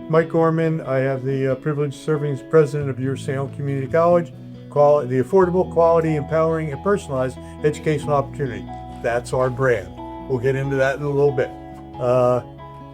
Mike Gorman. I have the privilege of serving as president of your Salem Community College, the affordable, quality, empowering, and personalized educational opportunity. That's our brand. We'll get into that in a little bit.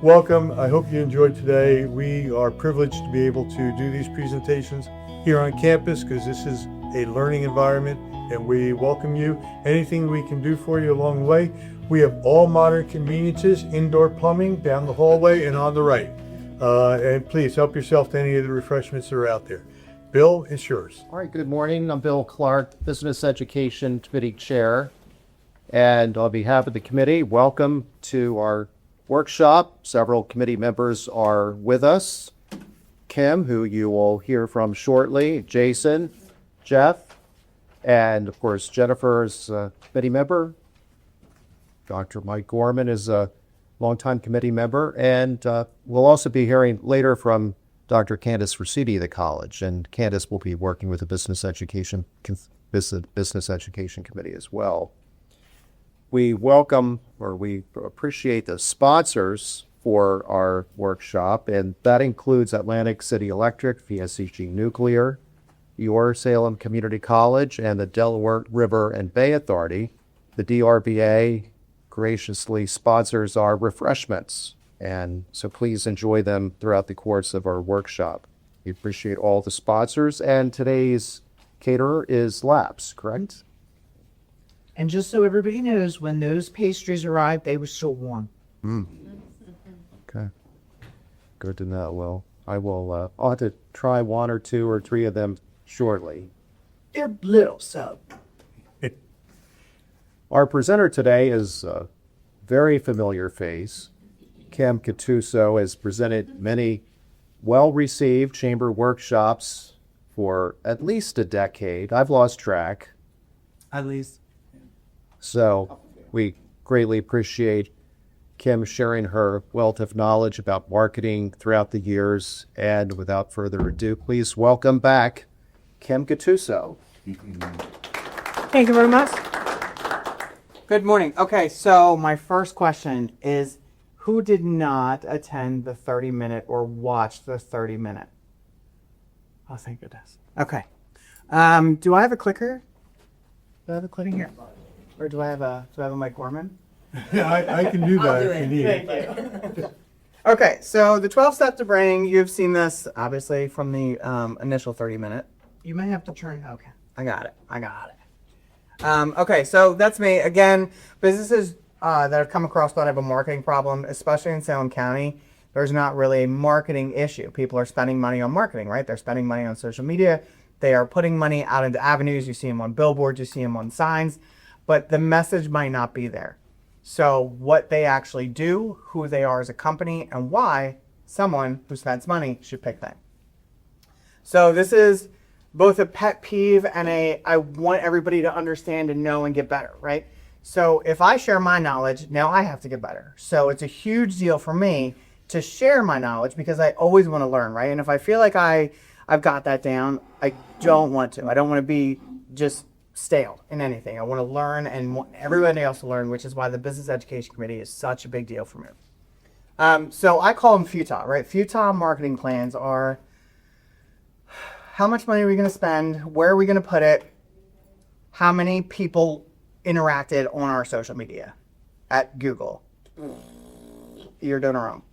Welcome. I hope you enjoyed today. We are privileged to be able to do these presentations here on campus because this is a learning environment, and we welcome you. Anything we can do for you along the way. We have all modern conveniences, indoor plumbing down the hallway and on the right. And please help yourself to any of the refreshments that are out there. Bill, it's yours. All right, good morning. I'm Bill Clark, Business Education Committee Chair. And on behalf of the committee, welcome to our workshop. Several committee members are with us. Kim, who you will hear from shortly, Jason, Jeff, and of course, Jennifer is a committee member. Dr. Mike Gorman is a longtime committee member, and we'll also be hearing later from Dr. Candace Rosidi of the college, and Candace will be working with the Business Education Committee as well. We welcome, or we appreciate the sponsors for our workshop, and that includes Atlantic City Electric, VSCG Nuclear, your Salem Community College, and the Delaware River and Bay Authority. The DRBA graciously sponsors our refreshments, and so please enjoy them throughout the course of our workshop. We appreciate all the sponsors, and today's caterer is Labs, correct? And just so everybody knows, when those pastries arrived, they were still warm. Okay. Good to know. Well, I'll have to try one or two or three of them shortly. They're little, so. Our presenter today is a very familiar face. Kim Gattuso has presented many well-received chamber workshops for at least a decade. I've lost track. At least. So we greatly appreciate Kim sharing her wealth of knowledge about marketing throughout the years. And without further ado, please welcome back Kim Gattuso. Thank you very much. Good morning. Okay, so my first question is, who did not attend the 30-minute or watch the 30-minute? Oh, thank goodness. Okay. Do I have a clicker? Do I have a clicker here? Or do I have a Mike Gorman? Yeah, I can do that if you need it. Thank you. Okay, so the 12 steps to branding, you've seen this obviously from the initial 30-minute. You may have to turn. Okay, I got it. Okay, so that's me. Again, businesses that have come across that have a marketing problem, especially in Salem County, there's not really a marketing issue. People are spending money on marketing, right? They're spending money on social media. They are putting money out into avenues. You see them on billboards, you see them on signs, but the message might not be there. So what they actually do, who they are as a company, and why someone who spends money should pick them. So this is both a pet peeve and I want everybody to understand and know and get better, right? So if I share my knowledge, now I have to get better. So it's a huge deal for me to share my knowledge because I always want to learn, right? And if I feel like I've got that down, I don't want to. I don't want to be just stale in anything. I want to learn and want everybody else to learn, which is why the Business Education Committee is such a big deal for me. So I call them futile, right? Futile marketing plans are how much money are we going to spend? Where are we going to put it? How many people interacted on our social media at Google? You're doing it wrong.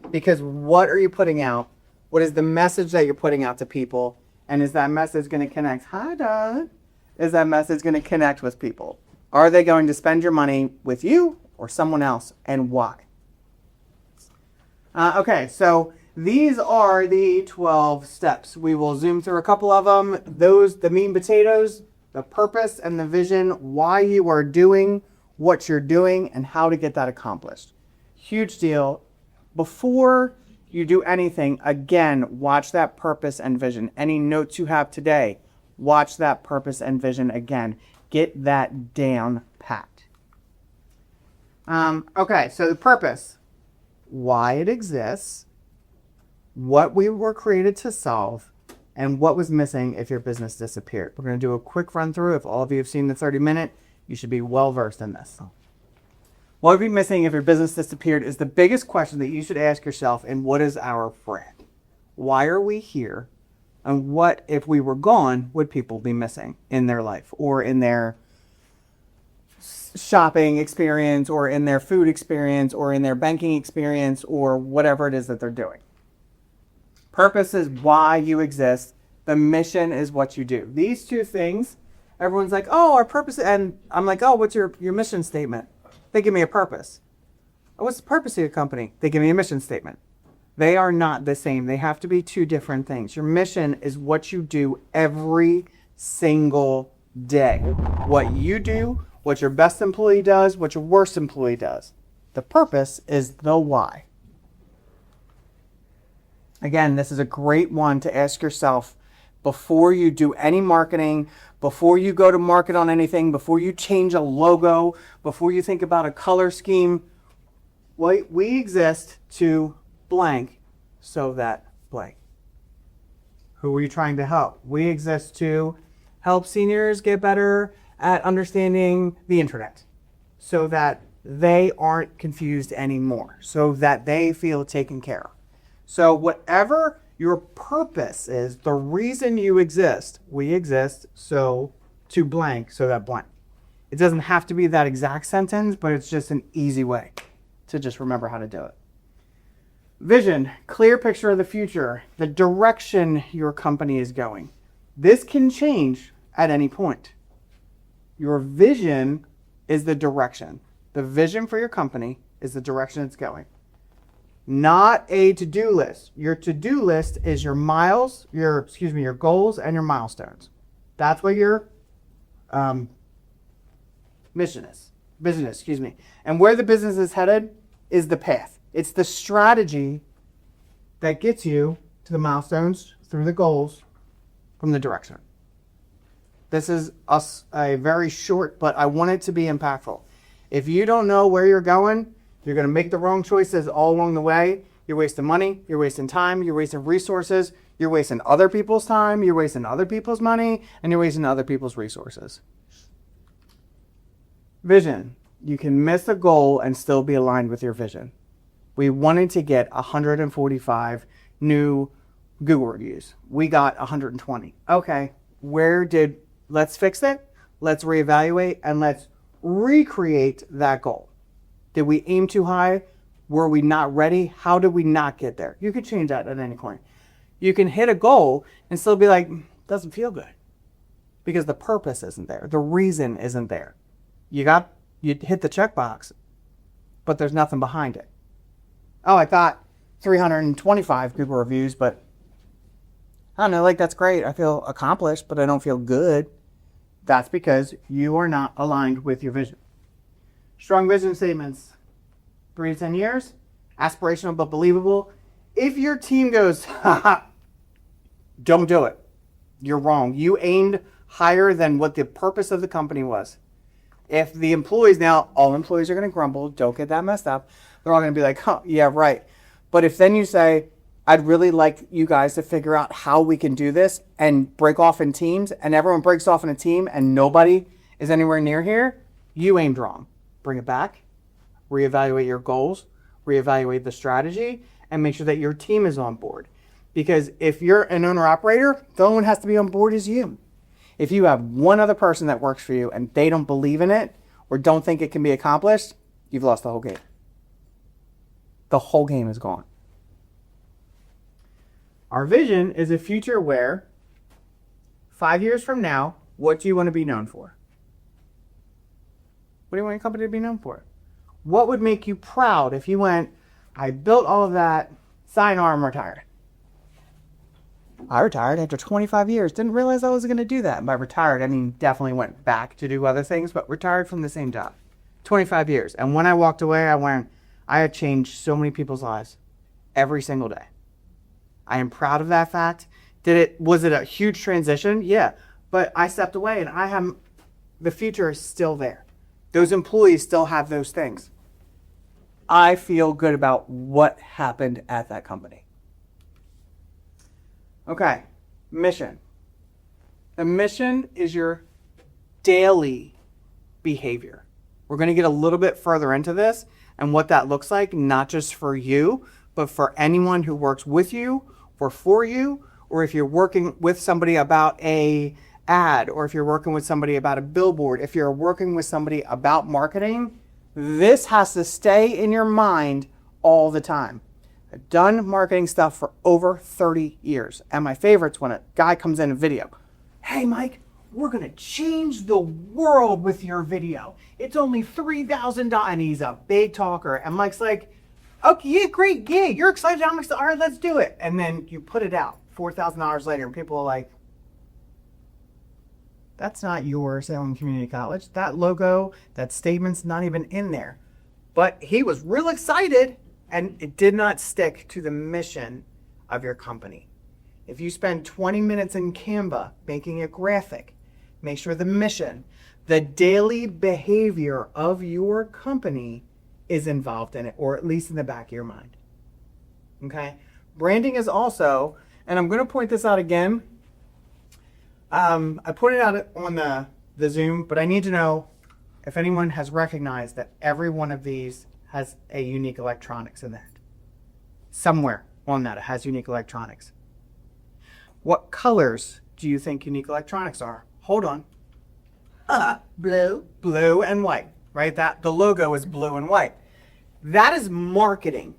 Because what are you putting out? What is the message that you're putting out to people? And is that message going to connect? Hi, Doug. Is that message going to connect with people? Are they going to spend your money with you or someone else, and why? Okay, so these are the 12 steps. We will zoom through a couple of them. The meat and potatoes, the purpose and the vision, why you are doing what you're doing, and how to get that accomplished. Huge deal. Before you do anything, again, watch that purpose and vision. Any notes you have today, watch that purpose and vision again. Get that down pat. Okay, so the purpose, why it exists, what we were created to solve, and what was missing if your business disappeared. We're going to do a quick run through. If all of you have seen the 30-minute, you should be well versed in this. What would be missing if your business disappeared is the biggest question that you should ask yourself, and what is our brand? Why are we here? And what, if we were gone, would people be missing in their life or in their shopping experience or in their food experience or in their banking experience or whatever it is that they're doing? Purpose is why you exist. The mission is what you do. These two things, everyone's like, oh, our purpose. And I'm like, oh, what's your mission statement? They give me a purpose. Oh, what's the purpose of your company? They give me a mission statement. They are not the same. They have to be two different things. Your mission is what you do every single day. What you do, what your best employee does, what your worst employee does. The purpose is the why. Again, this is a great one to ask yourself before you do any marketing, before you go to market on anything, before you change a logo, before you think about a color scheme. We exist to blank so that blank. Who are you trying to help? We exist to help seniors get better at understanding the internet so that they aren't confused anymore, so that they feel taken care of. So whatever your purpose is, the reason you exist, we exist so to blank so that blank. It doesn't have to be that exact sentence, but it's just an easy way to just remember how to do it. Vision, clear picture of the future, the direction your company is going. This can change at any point. Your vision is the direction. The vision for your company is the direction it's going. Not a to-do list. Your to-do list is your your goals and your milestones. That's what your mission is. Business, And where the business is headed is the path. It's the strategy that gets you to the milestones through the goals from the direction. This is a very short, but I want it to be impactful. If you don't know where you're going, you're going to make the wrong choices all along the way. You're wasting money, you're wasting time, you're wasting resources, you're wasting other people's time, you're wasting other people's money, and you're wasting other people's resources. Vision. You can miss a goal and still be aligned with your vision. We wanted to get 145 new Google reviews. We got 120. Okay, let's fix it, let's reevaluate, and let's recreate that goal. Did we aim too high? Were we not ready? How did we not get there? You could change that at any point. You can hit a goal and still be like, doesn't feel good. Because the purpose isn't there. The reason isn't there. You hit the checkbox, but there's nothing behind it. Oh, I thought 325 Google reviews, but I don't know, like that's great. I feel accomplished, but I don't feel good. That's because you are not aligned with your vision. Strong vision statements. 3 to 10 years. Aspirational but believable. If your team goes, haha, don't do it. You're wrong. You aimed higher than what the purpose of the company was. If the employees, now all employees are going to grumble, don't get that messed up. They're all going to be like, huh, yeah, right. But if then you say, I'd really like you guys to figure out how we can do this and break off in teams, and everyone breaks off in a team and nobody is anywhere near here, you aimed wrong. Bring it back, reevaluate your goals, reevaluate the strategy, and make sure that your team is on board. Because if you're an owner-operator, the only one has to be on board is you. If you have one other person that works for you and they don't believe in it or don't think it can be accomplished, you've lost the whole game. The whole game is gone. Our vision is a future where 5 years from now, what do you want to be known for? What do you want your company to be known for? What would make you proud if you went, I built all of that, sign on, I'm retired. I retired after 25 years. Didn't realize I was going to do that. And by retired, I mean definitely went back to do other things, but retired from the same job. 25 years. And when I walked away, I had changed so many people's lives every single day. I am proud of that fact. Was it a huge transition? Yeah. But I stepped away and the future is still there. Those employees still have those things. I feel good about what happened at that company. Okay, mission. The mission is your daily behavior. We're going to get a little bit further into this and what that looks like, not just for you, but for anyone who works with you for you, or if you're working with somebody about a ad, or if you're working with somebody about a billboard, if you're working with somebody about marketing, this has to stay in your mind all the time. I've done marketing stuff for over 30 years. And my favorite's when a guy comes in a video. Hey, Mike, we're going to change the world with your video. It's only $3,000. And he's a big talker. And Mike's like, okay, yeah, great. Yeah, you're excited. I'm excited. All right, let's do it. And then you put it out $4,000 later. And people are like, that's not your Salem Community College. That logo, that statement's not even in there. But he was real excited, and it did not stick to the mission of your company. If you spend 20 minutes in Canva making a graphic, make sure the mission, the daily behavior of your company is involved in it, or at least in the back of your mind. Okay? Branding is also, and I'm going to point this out again. I pointed out on the Zoom, but I need to know if anyone has recognized that every one of these has a unique electronics in that. Somewhere on that it has unique electronics. What colors do you think unique electronics are? Hold on. Blue. Blue and white, right? That the logo is blue and white. That is marketing.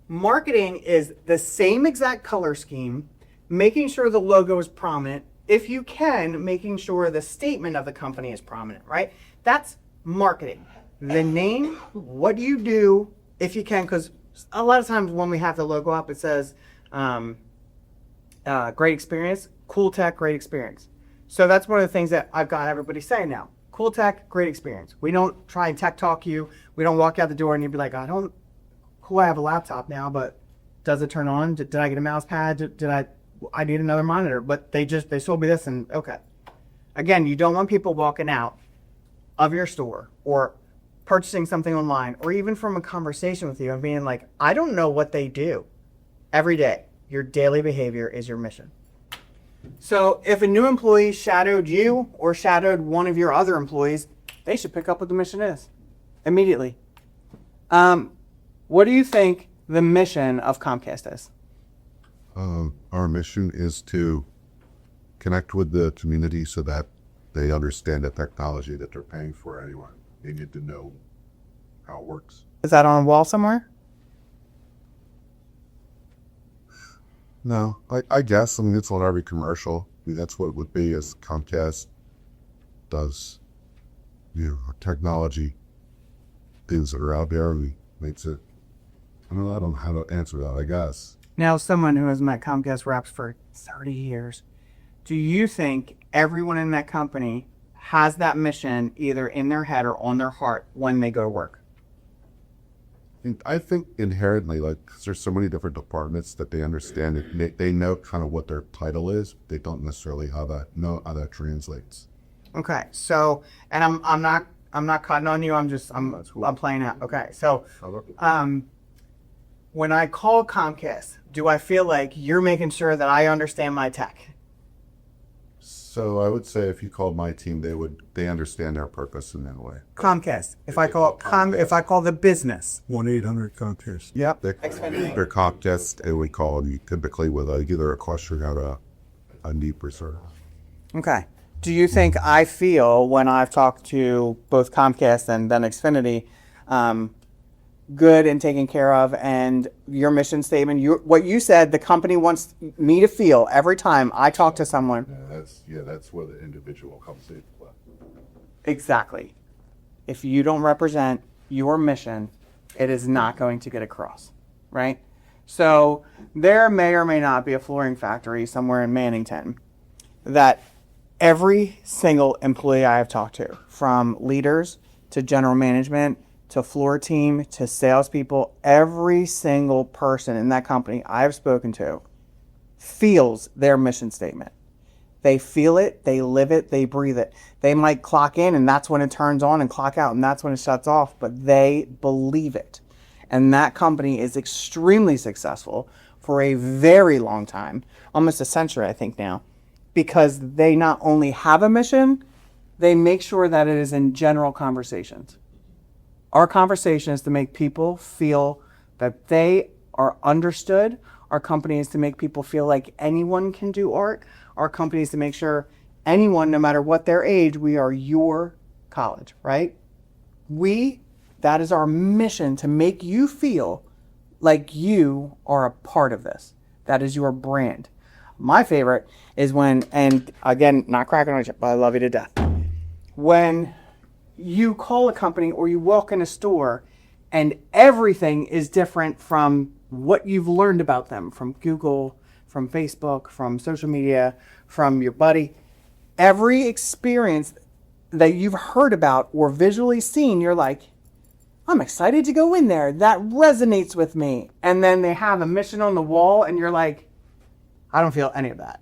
Marketing is the same exact color scheme, making sure the logo is prominent, if you can, making sure the statement of the company is prominent, right? That's marketing. The name, what you do, if you can, because a lot of times when we have the logo up, it says great experience, cool tech, great experience. So that's one of the things that I've got everybody saying now. Cool tech, great experience. We don't try and tech talk you. We don't walk out the door and you'd be like, cool, I have a laptop now, but does it turn on? Did I get a mouse pad? I need another monitor, but they sold me this and okay. Again, you don't want people walking out of your store or purchasing something online or even from a conversation with you and being like, I don't know what they do. Every day, your daily behavior is your mission. So if a new employee shadowed you or shadowed one of your other employees, they should pick up what the mission is immediately. What do you think the mission of Comcast is? Our mission is to connect with the community so that they understand the technology that they're paying for anyway. They need to know how it works. Is that on a wall somewhere? No, I guess. I mean, it's on every commercial. I mean, that's what it would be as Comcast does. Technology things that are out there. Makes it. I don't know how to answer that. I guess. Now, someone who has met Comcast reps for 30 years, do you think everyone in that company has that mission either in their head or on their heart when they go to work? I think inherently, like, 'cause there's so many different departments that they understand it. They know kind of what their title is. They don't necessarily know how that translates. Okay, so, and I'm not cutting on you. I'm playing out. Okay, so, when I call Comcast, do I feel like you're making sure that I understand my tech? So I would say if you called my team, they understand their purpose in that way. Comcast. If I call the business. 1-800-Comcast. Yep. They're Comcast, and we call you typically with either a question or a need for service. Okay. Do you think I feel when I've talked to both Comcast and then Xfinity, good and taken care of, and your mission statement, what you said the company wants me to feel every time I talk to someone? That's where the individual comes in. Exactly. If you don't represent your mission, it is not going to get across, right? So there may or may not be a flooring factory somewhere in Mannington that every single employee I have talked to, from leaders to general management to floor team to salespeople, every single person in that company I've spoken to feels their mission statement. They feel it, they live it, they breathe it. They might clock in and that's when it turns on and clock out and that's when it shuts off, but they believe it. And that company is extremely successful for a very long time, almost a century, I think now, because they not only have a mission, they make sure that it is in general conversations. Our conversation is to make people feel that they are understood, Our company is to make people feel like anyone can do art. Our company is to make sure anyone, no matter what their age, we are your college, right? That is our mission, to make you feel like you are a part of this. That is your brand. My favorite is when, and again, not cracking on you, but I love you to death. When you call a company or you walk in a store and everything is different from what you've learned about them from Google, from Facebook, from social media, from your buddy. Every experience that you've heard about or visually seen, you're like, I'm excited to go in there. That resonates with me. And then they have a mission on the wall and you're like, I don't feel any of that.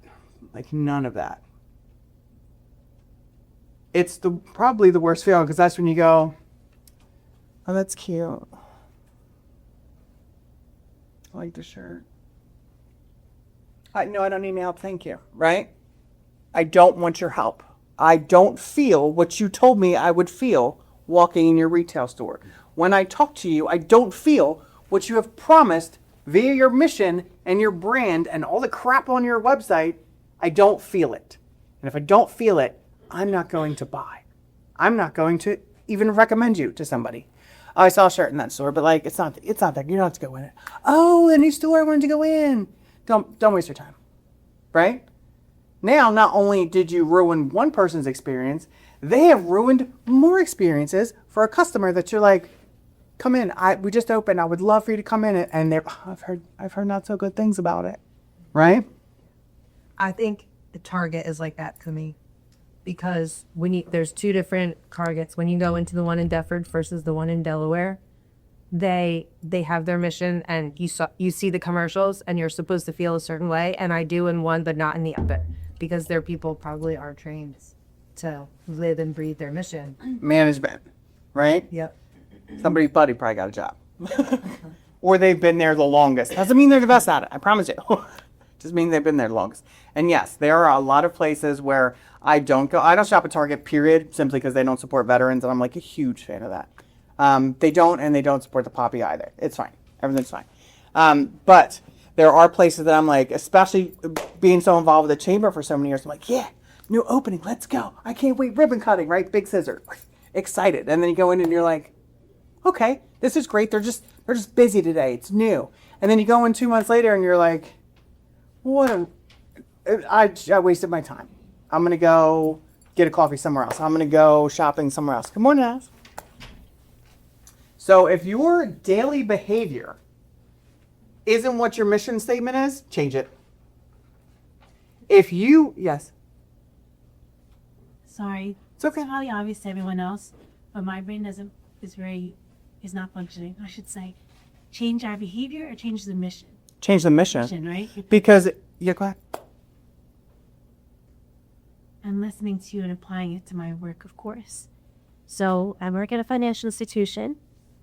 Like none of that. It's probably the worst feeling because that's when you go, oh, that's cute. I like the shirt. No, I don't need any help. Thank you. Right? I don't want your help. I don't feel what you told me I would feel walking in your retail store. When I talk to you, I don't feel what you have promised via your mission and your brand and all the crap on your website. I don't feel it. And if I don't feel it, I'm not going to buy. I'm not going to even recommend you to somebody. Oh, I saw a shirt in that store, but like it's not that. You don't have to go in it. Oh, a new store I wanted to go in. Don't waste your time. Right? Now, not only did you ruin one person's experience, they have ruined more experiences for a customer that you're like, come in. We just opened. I would love for you to come in. And they're, I've heard not so good things about it. Right? I think the Target is like that to me, because there's two different Targets. When you go into the one in Deptford versus the one in Delaware, they have their mission, and you see the commercials, and you're supposed to feel a certain way. And I do in one, but not in the other, because their people probably are trained to live and breathe their mission. Management. Right? Yep. Somebody's buddy probably got a job. Or they've been there the longest. Doesn't mean they're the best at it. I promise you. Just means they've been there the longest. And yes, there are a lot of places where I don't shop at Target, period, simply because they don't support veterans, and I'm like a huge fan of that. They don't support the poppy either. It's fine. Everything's fine. But there are places that I'm like, especially being so involved with the chamber for so many years, I'm like, yeah, new opening, let's go. I can't wait, ribbon cutting, right? Big scissors. Excited. And then you go in and you're like, okay, this is great. They're just busy today. It's new. And then you go in 2 months later and you're like, I wasted my time. I'm going to go get a coffee somewhere else. I'm going to go shopping somewhere else. Good morning, Naz. So if your daily behavior isn't what your mission statement is, change it. Yes. Sorry. It's okay. It's probably obvious to everyone else, but my brain is not functioning. I should say, change our behavior or change the mission. Change the mission. Right? Because, yeah, go ahead. I'm listening to you and applying it to my work, of course. So I work at a financial institution.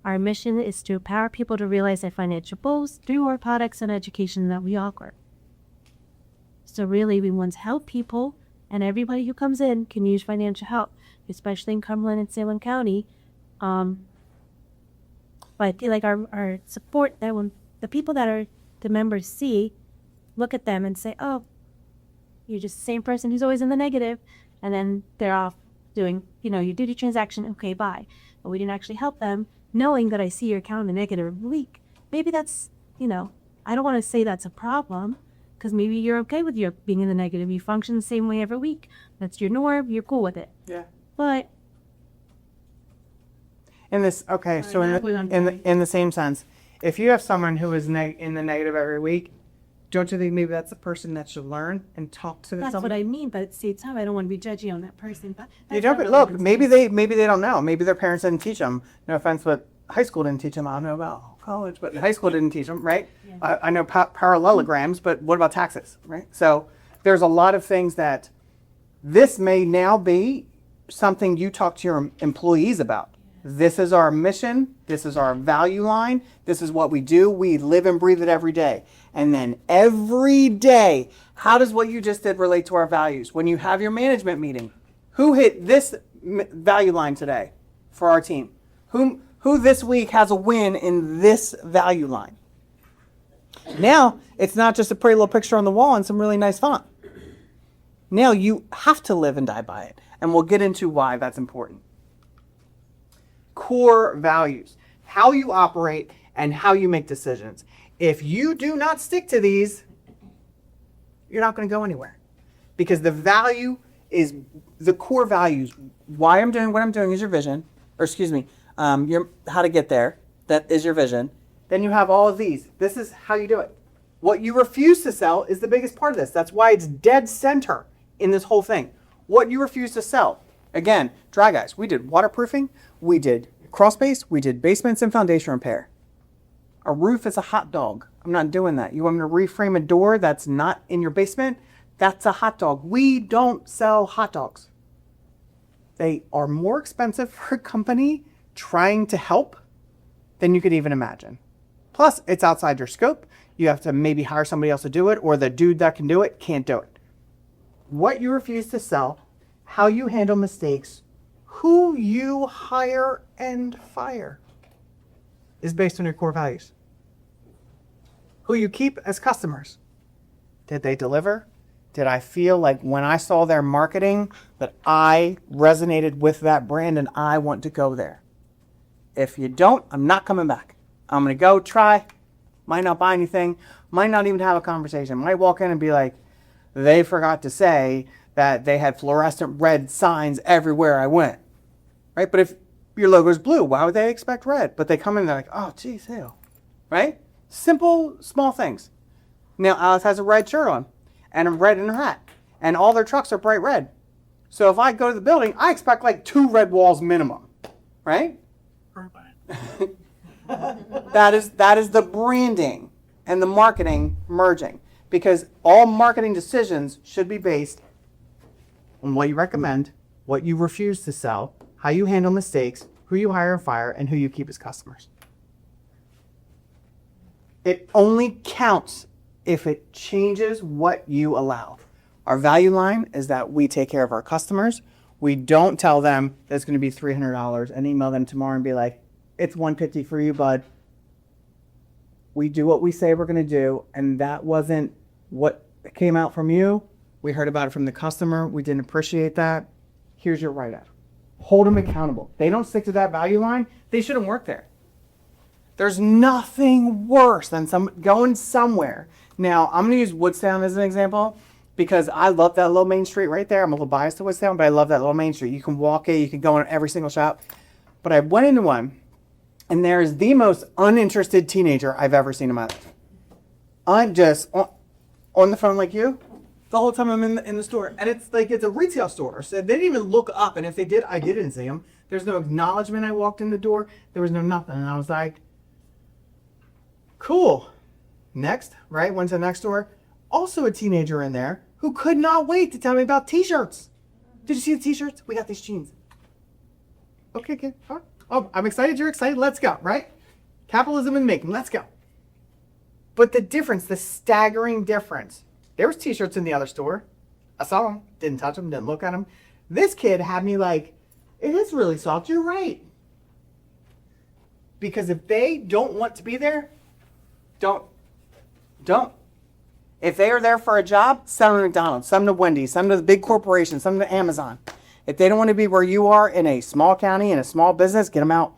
Our mission is to empower people to realize their financial goals through our products and education that we offer. So really, we want to help people, and everybody who comes in can use financial help, especially in Cumberland and Salem County. But I feel like our support, that when the people that are the members see, look at them and say, oh, you're just the same person who's always in the negative. And then they're off doing, you did your transaction, okay, bye. But we didn't actually help them, knowing that I see your account in the negative every week. Maybe that's, I don't want to say that's a problem, because maybe you're okay with your being in the negative. You function the same way every week. That's your norm. You're cool with it. Yeah. But In this, okay, so in the same sense, if you have someone who is in the negative every week, don't you think maybe that's a person that should learn and talk to that's someone? what I mean. But at the same time, I don't want to be judgy on that person. But You don't, look, maybe they don't know. Maybe their parents didn't teach them. No offense, but high school didn't teach them. I don't know about college, but high school didn't teach them, right? Yeah. I know parallelograms, but what about taxes, right? So there's a lot of things that this may now be something you talk to your employees about. This is our mission. This is our value line. This is what we do. We live and breathe it every day. And then every day, how does what you just did relate to our values? When you have your management meeting, who hit this value line today for our team? Who this week has a win in this value line? Now, it's not just a pretty little picture on the wall and some really nice font. Now you have to live and die by it. And we'll get into why that's important. Core values, how you operate and how you make decisions. If you do not stick to these, you're not going to go anywhere. Because the value is the core values. Why I'm doing what I'm doing is your vision, or excuse me, your how to get there. That is your vision. Then you have all of these. This is how you do it. What you refuse to sell is the biggest part of this. That's why it's dead center in this whole thing. What you refuse to sell. Again, dry guys, we did waterproofing, we did crawl space, we did basements and foundation repair. A roof is a hot dog. I'm not doing that. You want me to reframe a door that's not in your basement? That's a hot dog. We don't sell hot dogs. They are more expensive for a company trying to help than you could even imagine. Plus, it's outside your scope. You have to maybe hire somebody else to do it, or the dude that can do it can't do it. What you refuse to sell, how you handle mistakes, who you hire and fire is based on your core values. Who you keep as customers. Did they deliver? Did I feel like when I saw their marketing that I resonated with that brand and I want to go there? If you don't, I'm not coming back. I'm going to go try, might not buy anything, might not even have a conversation. Might walk in and be like, they forgot to say that they had fluorescent red signs everywhere I went. Right? But if your logo is blue, why would they expect red? But they come in and they're like, oh, geez, ew. Right? Simple, small things. Now, Alice has a red shirt on and a red in her hat. And all their trucks are bright red. So if I go to the building, I expect like 2 red walls minimum. Right? That is the branding and the marketing merging, because all marketing decisions should be based on what you recommend, what you refuse to sell, how you handle mistakes, who you hire and fire, and who you keep as customers. It only counts if it changes what you allow. Our value line is that we take care of our customers. We don't tell them that it's going to be $300 and email them tomorrow and be like, it's $150 for you, bud. We do what we say we're going to do, and that wasn't what came out from you. We heard about it from the customer. We didn't appreciate that. Here's your write-up. Hold them accountable. They don't stick to that value line, they shouldn't work there. There's nothing worse than going somewhere. Now, I'm going to use Woodstown as an example because I love that little main street right there. I'm a little biased to Woodstown, but I love that little main street. You can walk it, you can go in every single shop. But I went into one, and there's the most uninterested teenager I've ever seen in my life. I'm just on the phone like you the whole time I'm in the store. And it's like it's a retail store. So they didn't even look up. And if they did, I didn't see them. There's no acknowledgement I walked in the door. There was no nothing. And I was like, cool. Next, right? Went to the next door. Also a teenager in there who could not wait to tell me about t-shirts. Did you see the t-shirts? We got these jeans. Okay, okay. All right. Oh, I'm excited. You're excited. Let's go, right? Capitalism in making. Let's go. But the difference, the staggering difference. There was t-shirts in the other store. I saw them. Didn't touch them. Didn't look at them. This kid had me like, it is really soft. You're right. Because if they don't want to be there, don't. If they are there for a job, send them to McDonald's, send them to Wendy's, send them to the big corporations, send them to Amazon. If they don't want to be where you are in a small county, in a small business, get them out.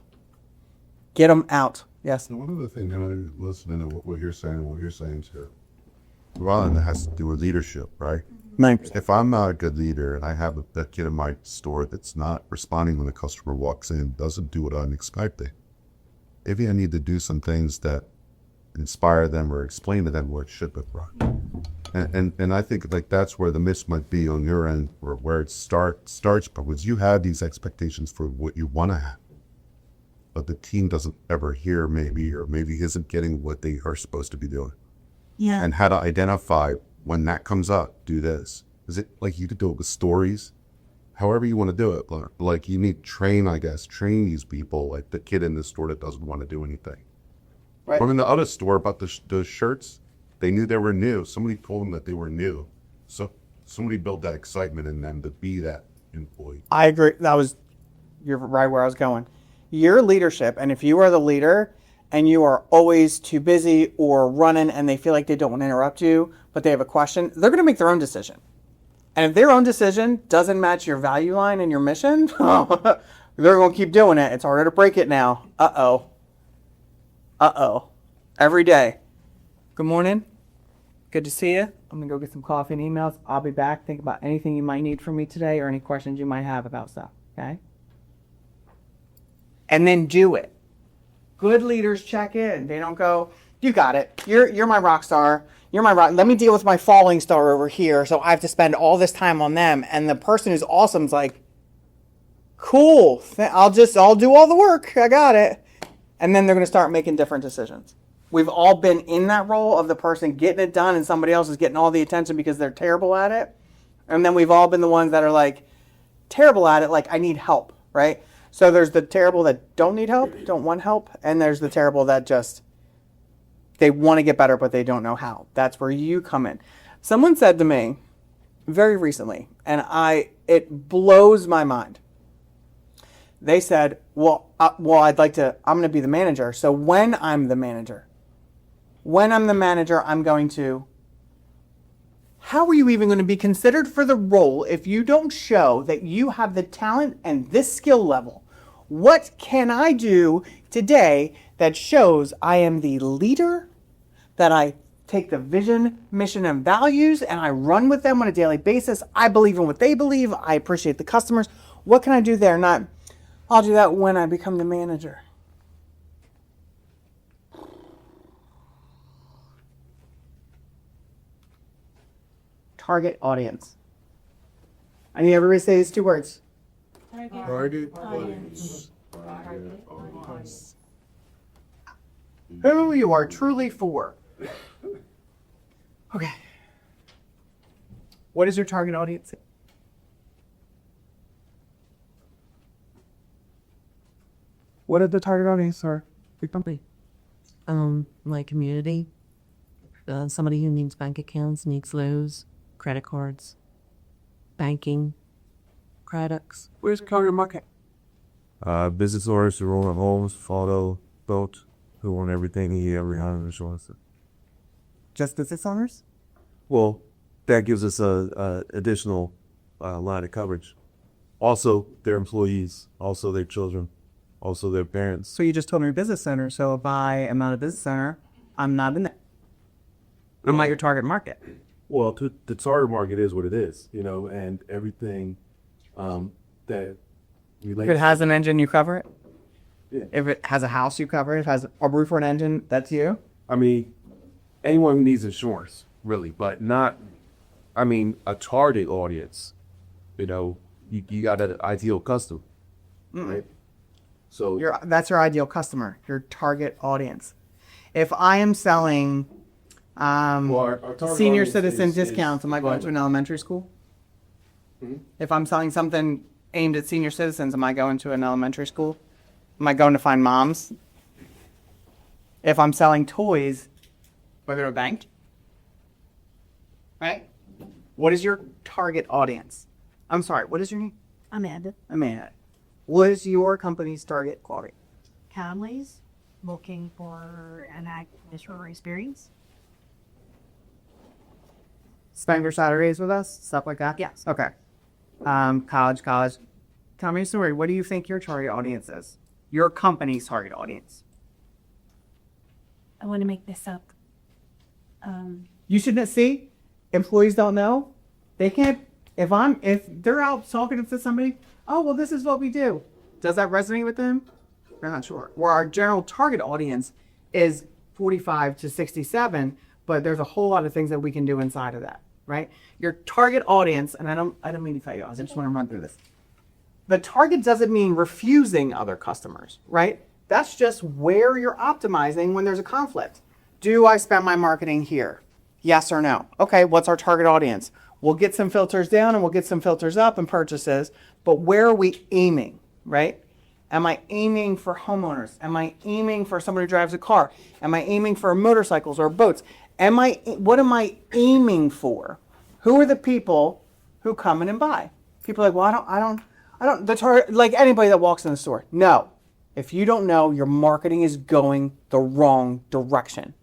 Get them out. Yes. And one of the things, and I'm listening to what you're saying too, Ron, that has to do with leadership, right? If I'm not a good leader and I have a kid in my store that's not responding when the customer walks in, doesn't do what I'm expecting, maybe I need to do some things that inspire them or explain to them what should be run. And I think like that's where the miss might be on your end, or where it starts, because you have these expectations for what you want to have, but the team doesn't ever hear maybe isn't getting what they are supposed to be doing. Yeah. And how to identify when that comes up, do this. Is it like you could do it with stories? However you want to do it, but like you need train these people, like the kid in the store that doesn't want to do anything. Right. Or in the other store about the shirts, they knew they were new. Somebody told them that they were new. So somebody built that excitement in them to be that employee. I agree. You're right where I was going. Your leadership, and if you are the leader and you are always too busy or running and they feel like they don't want to interrupt you, but they have a question, they're going to make their own decision. And if their own decision doesn't match your value line and your mission, they're going to keep doing it. It's harder to break it now. Uh-oh. Uh-oh. Every day. Good morning. Good to see you. I'm going to go get some coffee and emails. I'll be back. Think about anything you might need from me today or any questions you might have about stuff. Okay? And then do it. Good leaders check in. They don't go, you got it. You're my rock star. You're my rock. Let me deal with my falling star over here. So I have to spend all this time on them. And the person who's awesome is like, cool. I'll do all the work. I got it. And then they're going to start making different decisions. We've all been in that role of the person getting it done and somebody else is getting all the attention because they're terrible at it. And then we've all been the ones that are like terrible at it. Like, I need help, right? So there's the terrible that don't need help, don't want help, and there's the terrible that just, they want to get better, but they don't know how. That's where you come in. Someone said to me very recently, and it blows my mind. They said, I'm going to be the manager. So when I'm the manager, I'm going to, how are you even going to be considered for the role if you don't show that you have the talent and this skill level? What can I do today that shows I am the leader, that I take the vision, mission, and values, and I run with them on a daily basis? I believe in what they believe. I appreciate the customers. What can I do there? Not, I'll do that when I become the manager. Target audience. I need everybody to say these two words. Target audience. Who you are truly for. Okay. What is your target audience? What is the target audience for your company? My community, somebody who needs bank accounts, needs those, credit cards, banking, products. Where's the target market? Business owners who own homes, auto, boat, who own everything he ever had in insurance. Just business owners? Well, that gives us a additional line of coverage. Also, their employees, also their children, also their parents. So you just told me business owner. So if I am not a business owner, I'm not in there. I'm not your target market. Well, the target market is what it is, and everything that relates. If it has an engine, you cover it? Yeah. If it has a house, you cover it? If it has a roof or an engine, that's you? I mean, anyone who needs insurance, really, but not, a target audience. You got an ideal customer, right? So That's your ideal customer, your target audience. If I am selling our target senior audience citizen is discounts, am I going to an elementary school? If I'm selling something aimed at senior citizens, am I going to an elementary school? Am I going to find moms? If I'm selling toys, go to a bank? Right? What is your target audience? I'm sorry, what is your name? Amanda. Amanda. What is your company's target audience? Families looking for an administrative experience. Spend your Saturdays with us? Stuff like that? Yes. Okay. College. Tell me a story. What do you think your target audience is? Your company's target audience. I want to make this up. You shouldn't see. Employees don't know. They can't. If they're out talking to somebody, oh well, this is what we do. Does that resonate with them? They're not sure. Where our general target audience is 45 to 67, but there's a whole lot of things that we can do inside of that, right? Your target audience, and I don't mean to cut you off. I just want to run through this. The target doesn't mean refusing other customers, right? That's just where you're optimizing when there's a conflict. Do I spend my marketing here? Yes or no? Okay, what's our target audience? We'll get some filters down and we'll get some filters up in purchases, but where are we aiming, right? Am I aiming for homeowners? Am I aiming for someone who drives a car? Am I aiming for motorcycles or boats? What am I aiming for? Who are the people who come in and buy? People are like, well, I don't, the target, like anybody that walks in the store. No, If you don't know, your marketing is going the wrong direction.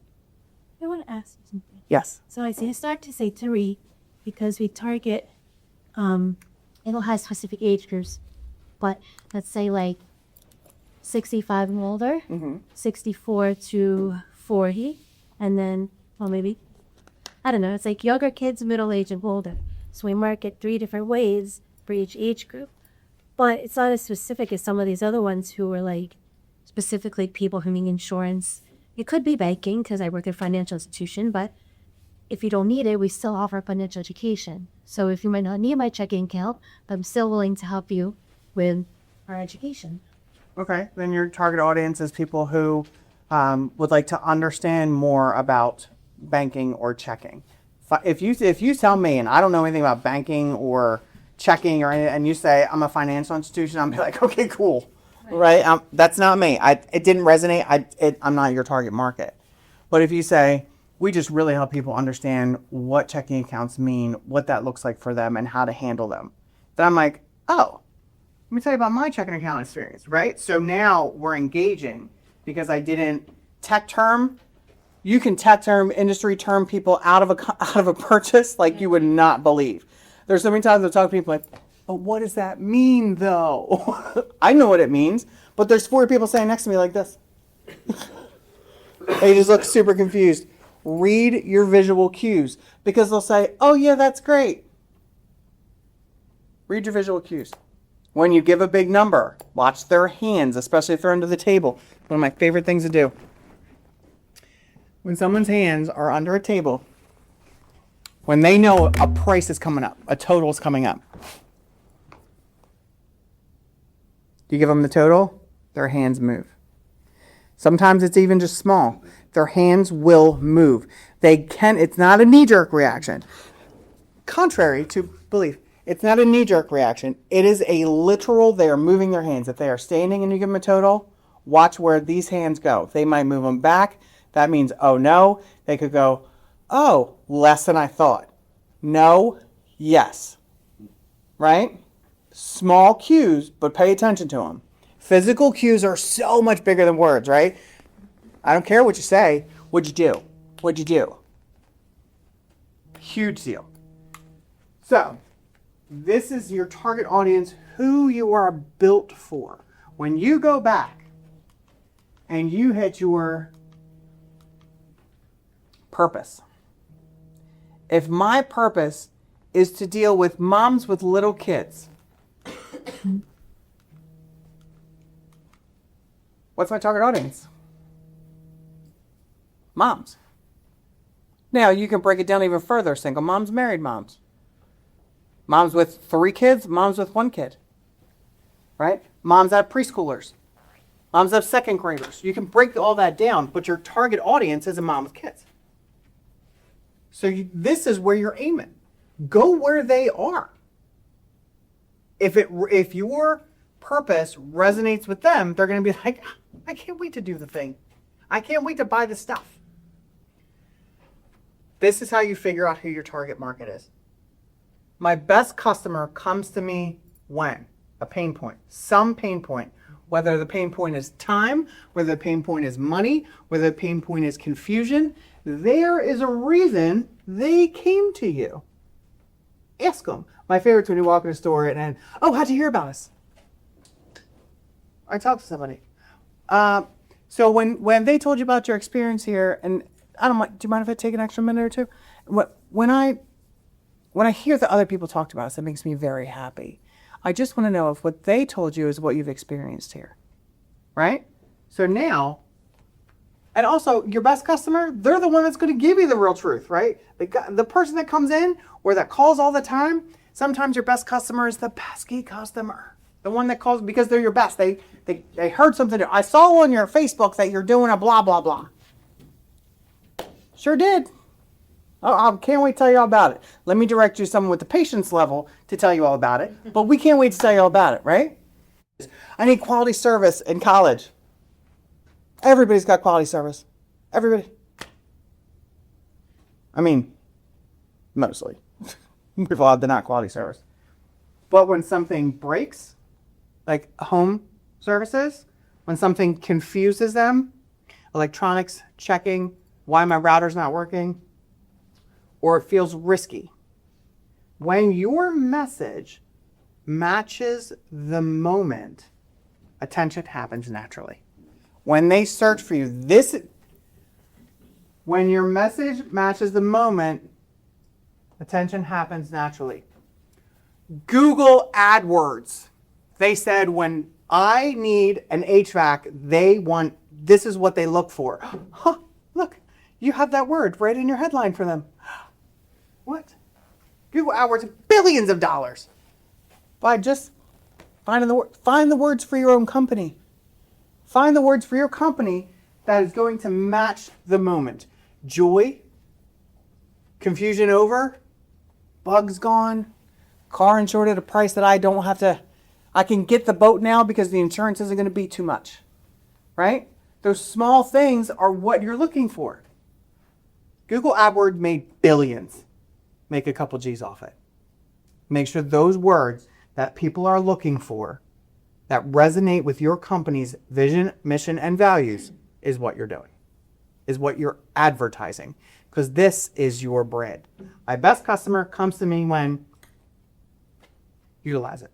I want to ask you something. Yes. So I start to say three because we target, it'll have specific age groups, but let's say like 65 and older, 64 to 40, and then, well, maybe, I don't know, it's like younger kids, middle age, and older. So we market 3 different ways for each age group, but it's not as specific as some of these other ones who are like specifically people who need insurance. It could be banking because I work at a financial institution, but if you don't need it, we still offer financial education. So if you might not need my checking account, I'm still willing to help you with our education. Okay, then your target audience is people who would like to understand more about banking or checking. If you tell me, and I don't know anything about banking or checking or anything, and you say I'm a financial institution, I'm like, okay, cool, right? That's not me. It didn't resonate. I'm not your target market. But if you say we just really help people understand what checking accounts mean, what that looks like for them, and how to handle them, then I'm like, oh. Let me tell you about my checking account experience, right? So now we're engaging because I didn't tech term. You can tech term, industry term people out of a purchase like you would not believe. There's so many times I talk to people like, but what does that mean though? I know what it means, but there's 4 people standing next to me like this. They just look super confused. Read your visual cues because they'll say, oh yeah, that's great. Read your visual cues. When you give a big number, watch their hands, especially if they're under the table. One of my favorite things to do. When someone's hands are under a table, when they know a price is coming up, a total is coming up, you give them the total, their hands move. Sometimes it's even just small. Their hands will move. It's not a knee-jerk reaction. Contrary to belief. It's not a knee-jerk reaction. It is a literal, they are moving their hands. If they are standing and you give them a total, watch where these hands go. They might move them back. That means, oh no. They could go, oh, less than I thought. No, yes. Right? Small cues, but pay attention to them. Physical cues are so much bigger than words, right? I don't care what you say. What'd you do? What'd you do? Huge deal. So, this is your target audience, who you are built for. When you go back and you hit your purpose. If my purpose is to deal with moms with little kids, what's my target audience? Moms. Now, you can break it down even further. Single moms, married moms. Moms with 3 kids, moms with 1 kid, right? Moms that have preschoolers, moms that have second graders. You can break all that down, but your target audience is a mom with kids. So this is where you're aiming. Go where they are. If your purpose resonates with them, they're going to be like, I can't wait to do the thing. I can't wait to buy the stuff. This is how you figure out who your target market is. My best customer comes to me when? A pain point. Some pain point. Whether the pain point is time, whether the pain point is money, whether the pain point is confusion, there is a reason they came to you. Ask them. My favorite is when you walk in a store and oh, how'd you hear about us? I talked to somebody. So when they told you about your experience here, and I don't mind, do you mind if I take an extra minute or two? When I hear that other people talked about us, it makes me very happy. I just want to know if what they told you is what you've experienced here, right? So now, and also your best customer, they're the one that's going to give you the real truth, right? The person that comes in or that calls all the time, sometimes your best customer is the pesky customer. The one that calls because they're your best. They heard something. I saw on your Facebook that you're doing a blah, blah, blah. Sure did. I can't wait to tell you all about it. Let me direct you to someone with the patience level to tell you all about it. But we can't wait to tell you all about it, right? I need quality service in college. Everybody's got quality service. Everybody. I mean, mostly. People have the not quality service. But when something breaks, like home services, when something confuses them, electronics checking, why my router's not working, or it feels risky. When your message matches the moment, attention happens naturally. When they search for you, when your message matches the moment, attention happens naturally. Google AdWords. They said when I need an HVAC, this is what they look for. Huh, look, you have that word right in your headline for them. What? Google AdWords, billions of dollars by just find the words for your own company. Find the words for your company that is going to match the moment. Joy, confusion over, bugs gone, car insured at a price that I can get the boat now because the insurance isn't going to be too much, right? Those small things are what you're looking for. Google AdWords made billions. Make a couple G's off it. Make sure those words that people are looking for that resonate with your company's vision, mission, and values is what you're doing, is what you're advertising, because this is your brand. My best customer comes to me when utilize it.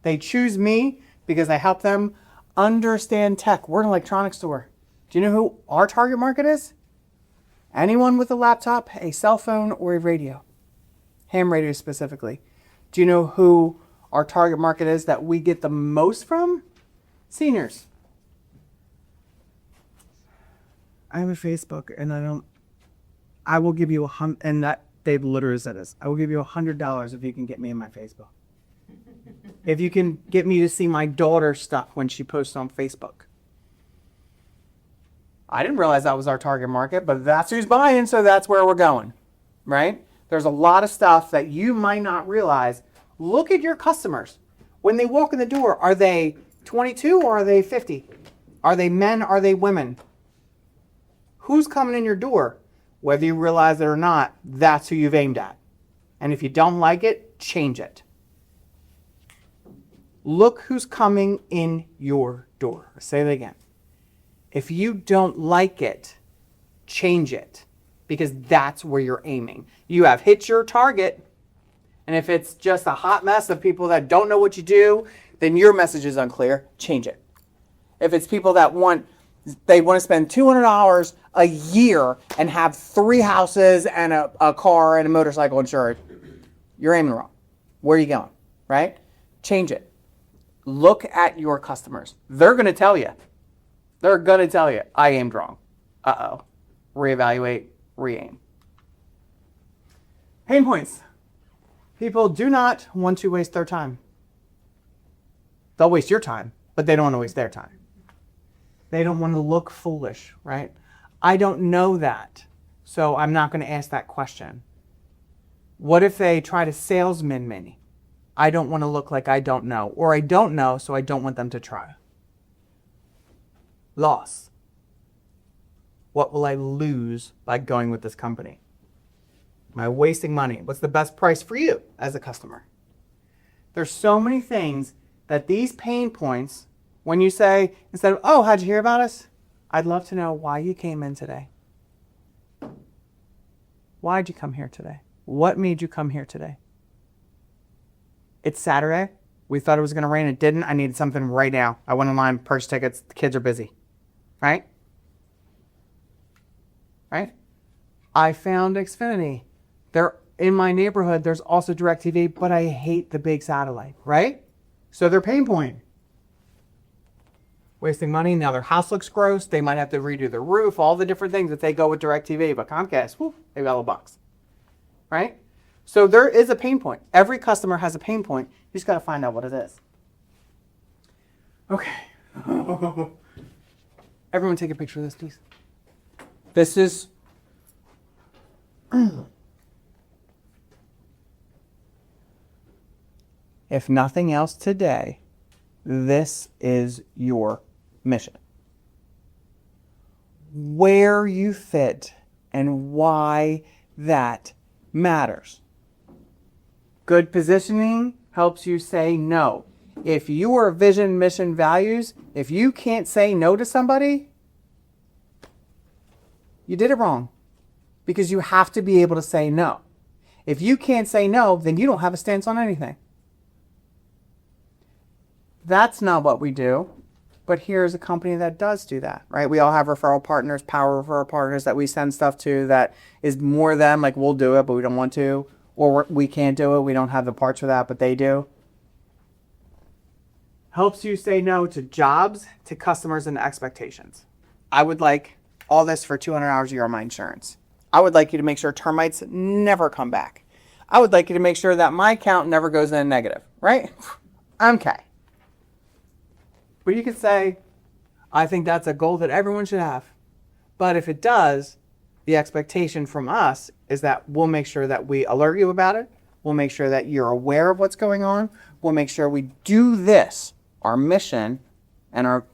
They choose me because I help them understand tech. We're an electronics store. Do you know who our target market is? Anyone with a laptop, a cell phone, or a radio. Ham radio specifically. Do you know who our target market is that we get the most from? Seniors. I have a Facebook and I will give you and that Dave literally said this. I will give you $100 if you can get me in my Facebook. If you can get me to see my daughter's stuff when she posts on Facebook. I didn't realize that was our target market, but that's who's buying, so that's where we're going, right? There's a lot of stuff that you might not realize. Look at your customers. When they walk in the door, are they 22 or are they 50? Are they men? Are they women? Who's coming in your door? Whether you realize it or not, that's who you've aimed at. And if you don't like it, change it. Look who's coming in your door. I'll say that again. If you don't like it, change it, because that's where you're aiming. You have hit your target, and if it's just a hot mess of people that don't know what you do, then your message is unclear. Change it. If it's people that want to spend $200 a year and have 3 houses and a car and a motorcycle insured, you're aiming wrong. Where are you going, right? Change it. Look at your customers. They're going to tell you. They're going to tell you, I aimed wrong. Uh-oh. Reevaluate, re-aim. Pain points. People do not want to waste their time. They'll waste your time, but they don't want to waste their time. They don't want to look foolish, right? I don't know that, so I'm not going to ask that question. What if they try to salesman me? I don't want to look like I don't know, or I don't know, so I don't want them to try. Loss. What will I lose by going with this company? Am I wasting money? What's the best price for you as a customer? There's so many things that these pain points, when you say, instead of, oh, how'd you hear about us? I'd love to know why you came in today. Why'd you come here today? What made you come here today? It's Saturday. We thought it was going to rain. It didn't. I needed something right now. I went online, purchased tickets. The kids are busy. Right? Right? I found Xfinity. They're in my neighborhood. There's also DirecTV, but I hate the big satellite. Right? So their pain point. Wasting money. Now their house looks gross. They might have to redo the roof. All the different things if they go with DirecTV. But Comcast, whoop, they got $1. Right? So there is a pain point. Every customer has a pain point. You just got to find out what it is. Okay. Everyone take a picture of this, please. This is... If nothing else today, this is your mission. Where you fit and why that matters. Good positioning helps you say no. If your vision, mission, values, if you can't say no to somebody, you did it wrong. Because you have to be able to say no. If you can't say no, then you don't have a stance on anything. That's not what we do. But here's a company that does do that, right? We all have referral partners, power referral partners that we send stuff to that is more them, like we'll do it, but we don't want to. Or we can't do it. We don't have the parts for that, but they do. Helps you say no to jobs, to customers, and expectations. I would like all this for 200 hours a year on my insurance. I would like you to make sure termites never come back. I would like you to make sure that my account never goes in a negative, right? Okay. But you could say, I think that's a goal that everyone should have. But if it does, the expectation from us is that we'll make sure that we alert you about it. We'll make sure that you're aware of what's going on. We'll make sure we do this, our mission and our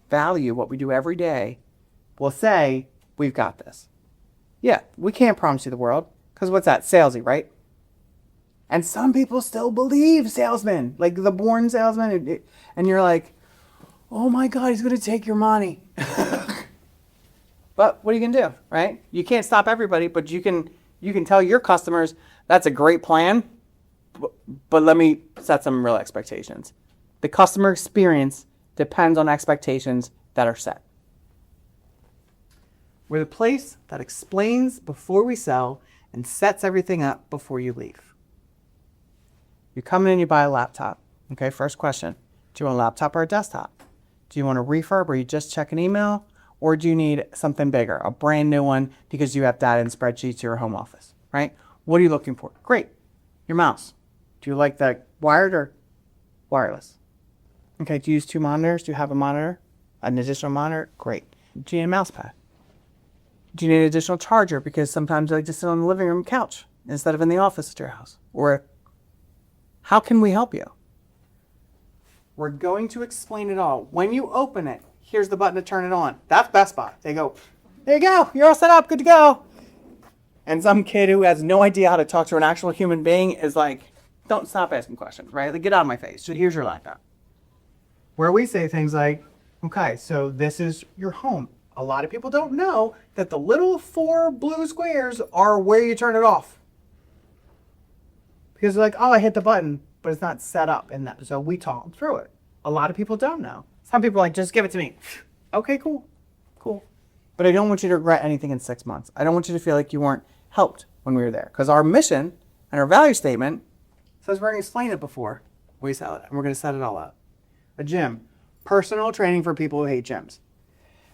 value, what we do every day. We'll say, we've got this. Yeah, we can't promise you the world, because what's that? Salesy, right? And some people still believe salesmen, like the born salesman, and you're like, oh my God, he's going to take your money. But what are you going to do, right? You can't stop everybody, but you can tell your customers, that's a great plan, but let me set some real expectations. The customer experience depends on expectations that are set. We're the place that explains before we sell and sets everything up before you leave. You come in and you buy a laptop. Okay, first question. Do you want a laptop or a desktop? Do you want a refurb or you just check an email? Or do you need something bigger, a brand new one because you have data and spreadsheets to your home office, right? What are you looking for? Great. Your mouse. Do you like that wired or wireless? Okay, do you use 2 monitors? Do you have a monitor? An additional monitor? Great. Do you need a mouse pad? Do you need an additional charger? Because sometimes you like to sit on the living room couch instead of in the office at your house. Or how can we help you? We're going to explain it all. When you open it, here's the button to turn it on. That's Best Buy. They go, there you go. You're all set up. Good to go. And some kid who has no idea how to talk to an actual human being is like, don't stop asking questions, right? Like, get out of my face. So here's your laptop. Where we say things like, okay, so this is your home. A lot of people don't know that the little 4 blue squares are where you turn it off. Because they're like, oh, I hit the button, but it's not set up in that. So we talk them through it. A lot of people don't know. Some people are like, just give it to me. Okay, cool. But I don't want you to regret anything in 6 months. I don't want you to feel like you weren't helped when we were there. Because our mission and our value statement says we're going to explain it before we sell it. And we're going to set it all up. A gym. Personal training for people who hate gyms.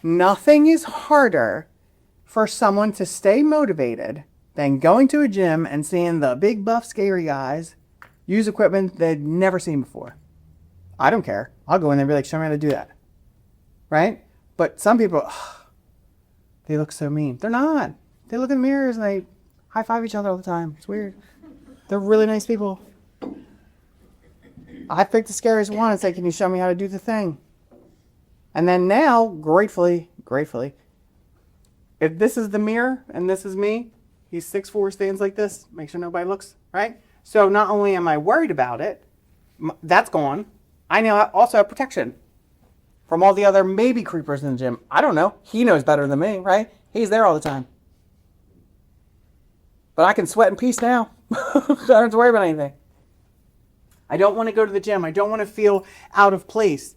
Nothing is harder for someone to stay motivated than going to a gym and seeing the big buff scary guys use equipment they'd never seen before. I don't care. I'll go in there and be like, show me how to do that. Right? But some people, they look so mean. They're not. They look in the mirrors and they high-five each other all the time. It's weird. They're really nice people. I picked the scariest one and said, can you show me how to do the thing? And then now, gratefully, if this is the mirror and this is me, he's 6'4", stands like this, make sure nobody looks, right? So not only am I worried about it, that's gone. I now also have protection from all the other maybe creepers in the gym. I don't know. He knows better than me, right? He's there all the time. But I can sweat in peace now. I don't have to worry about anything. I don't want to go to the gym. I don't want to feel out of place.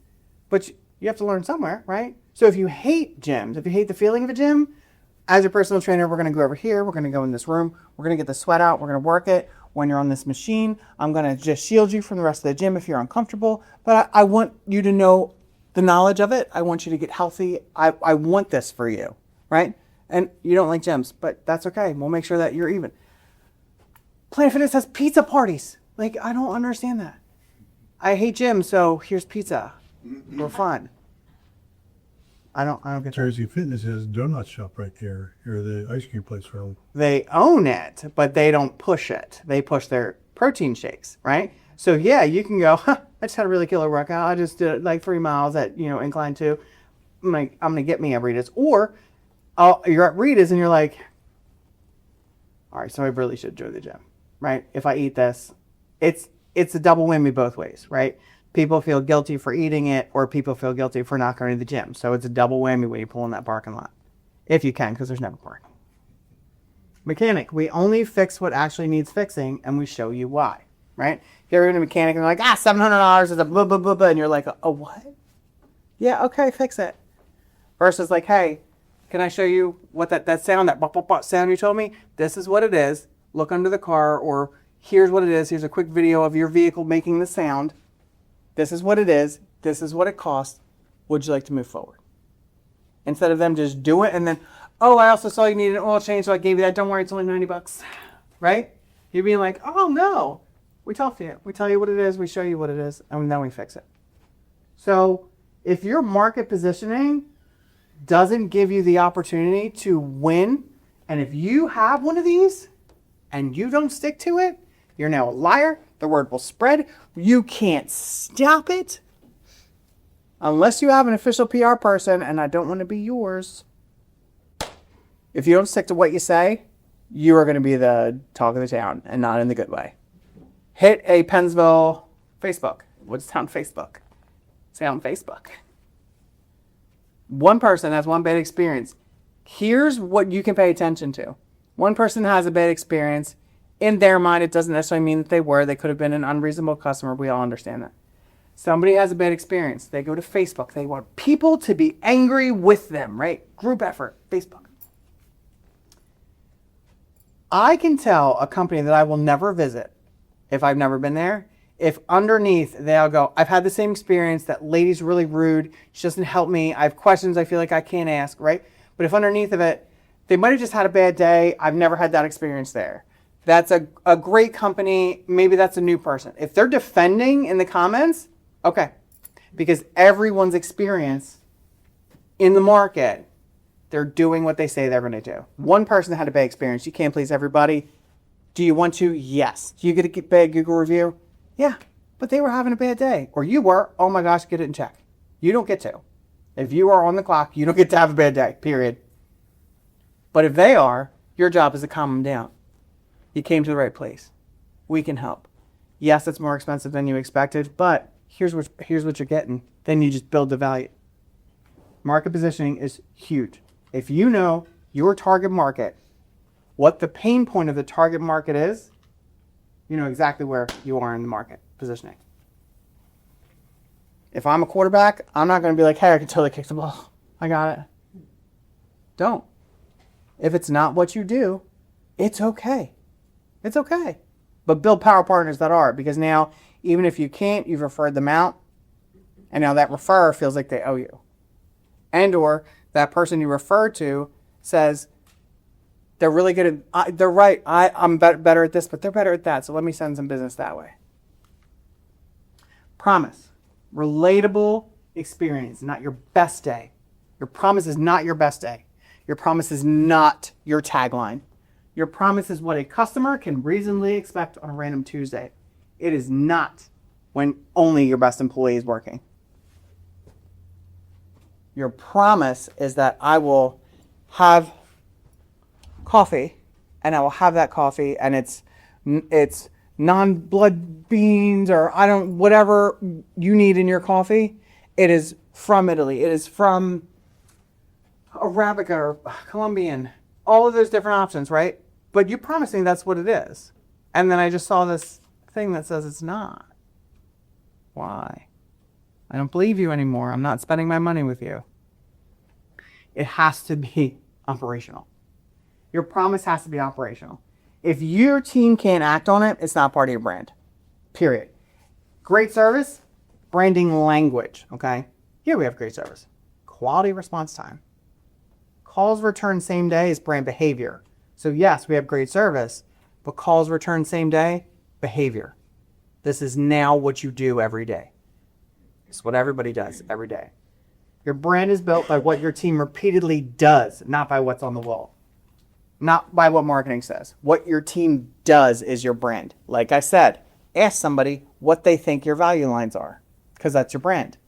But you have to learn somewhere, right? So if you hate gyms, if you hate the feeling of a gym, as a personal trainer, we're going to go over here. We're going to go in this room. We're going to get the sweat out. We're going to work it. When you're on this machine, I'm going to just shield you from the rest of the gym if you're uncomfortable. But I want you to know the knowledge of it. I want you to get healthy. I want this for you, right? And you don't like gyms, but that's okay. We'll make sure that you're even. Planet Fitness has pizza parties. Like, I don't understand that. I hate gyms, so here's pizza. We're fun. I don't get that. Jersey Fitness has a donut shop right there, or the ice cream place for them. They own it, but they don't push it. They push their protein shakes, right? So yeah, you can go, I just had a really killer workout. I just did like 3 miles at, incline 2. I'm gonna get me a Rita's. Or you're at Rita's and you're like, all right, so I really should join the gym, right? If I eat this, it's a double whammy both ways, right? people feel guilty for eating it, or people feel guilty for not going to the gym. So it's a double whammy when you pull in that parking lot. If you can, because there's never parking. Mechanic, we only fix what actually needs fixing, and we show you why, right? If you're in a mechanic and they're like, $700 is a blah, blah, blah, blah, and you're like, oh, what? Yeah, okay, fix it. Versus like, hey, can I show you what that sound, that bop, bop, bop sound you told me? This is what it is. Look under the car, or here's what it is. Here's a quick video of your vehicle making the sound. This is what it is. This is what it costs. Would you like to move forward? Instead of them just do it and then, oh, I also saw you needed an oil change, so I gave you that. Don't worry, it's only $90, right? You're being like, oh no, we talk to you. We tell you what it is. We show you what it is, and then we fix it. So if your market positioning doesn't give you the opportunity to win, and if you have one of these and you don't stick to it, you're now a liar. The word will spread. You can't stop it unless you have an official PR person, and I don't want to be yours. If you don't stick to what you say, you are going to be the talk of the town, and not in the good way. Hit a Pennsville Facebook. What's town Facebook? Say on Facebook. One person has one bad experience. Here's what you can pay attention to. One person has a bad experience. In their mind, it doesn't necessarily mean that they were. They could have been an unreasonable customer. We all understand that. Somebody has a bad experience. They go to Facebook. They want people to be angry with them, right? Group effort, Facebook. I can tell a company that I will never visit if I've never been there, if underneath they'll go, I've had the same experience, that lady's really rude, she doesn't help me, I have questions I feel like I can't ask, right? But if underneath of it, they might have just had a bad day, I've never had that experience there. That's a great company, maybe that's a new person. If they're defending in the comments, okay. Because everyone's experience in the market, they're doing what they say they're going to do. One person had a bad experience. You can't please everybody. Do you want to? Yes. Do you get a bad Google review? Yeah. But they were having a bad day. Or you were. Oh my gosh, get it in check. You don't get to. If you are on the clock, you don't get to have a bad day, period. But if they are, your job is to calm them down. You came to the right place. We can help. Yes, it's more expensive than you expected, but here's what you're getting. Then you just build the value. Market positioning is huge. If you know your target market, what the pain point of the target market is, you know exactly where you are in the market positioning. If I'm a quarterback, I'm not going to be like, hey, I can totally kick the ball. I got it. Don't. If it's not what you do, it's okay. It's okay. But build power partners that are, because now, even if you can't, you've referred them out, and now that referrer feels like they owe you. And or that person you refer to says, they're really good at, they're right, I'm better at this, but they're better at that, so let me send some business that way. Promise. Relatable experience, not your best day. Your promise is not your best day. Your promise is not your tagline. Your promise is what a customer can reasonably expect on a random Tuesday. It is not when only your best employee is working. Your promise is that I will have coffee, and I will have that coffee, and it's non-blood beans, or whatever you need in your coffee. It is from Italy. It is from Arabica or Colombian. All of those different options, right? But you're promising that's what it is. And then I just saw this thing that says it's not. Why? I don't believe you anymore. I'm not spending my money with you. It has to be operational. Your promise has to be operational. If your team can't act on it, it's not part of your brand. Period. Great service, branding language, okay? Here we have great service. Quality response time. Calls returned same day is brand behavior. So yes, we have great service, but calls returned same day, behavior. This is now what you do every day. It's what everybody does every day. Your brand is built by what your team repeatedly does, not by what's on the wall. Not by what marketing says. What your team does is your brand. Like I said, ask somebody what they think your value lines are, because that's your brand.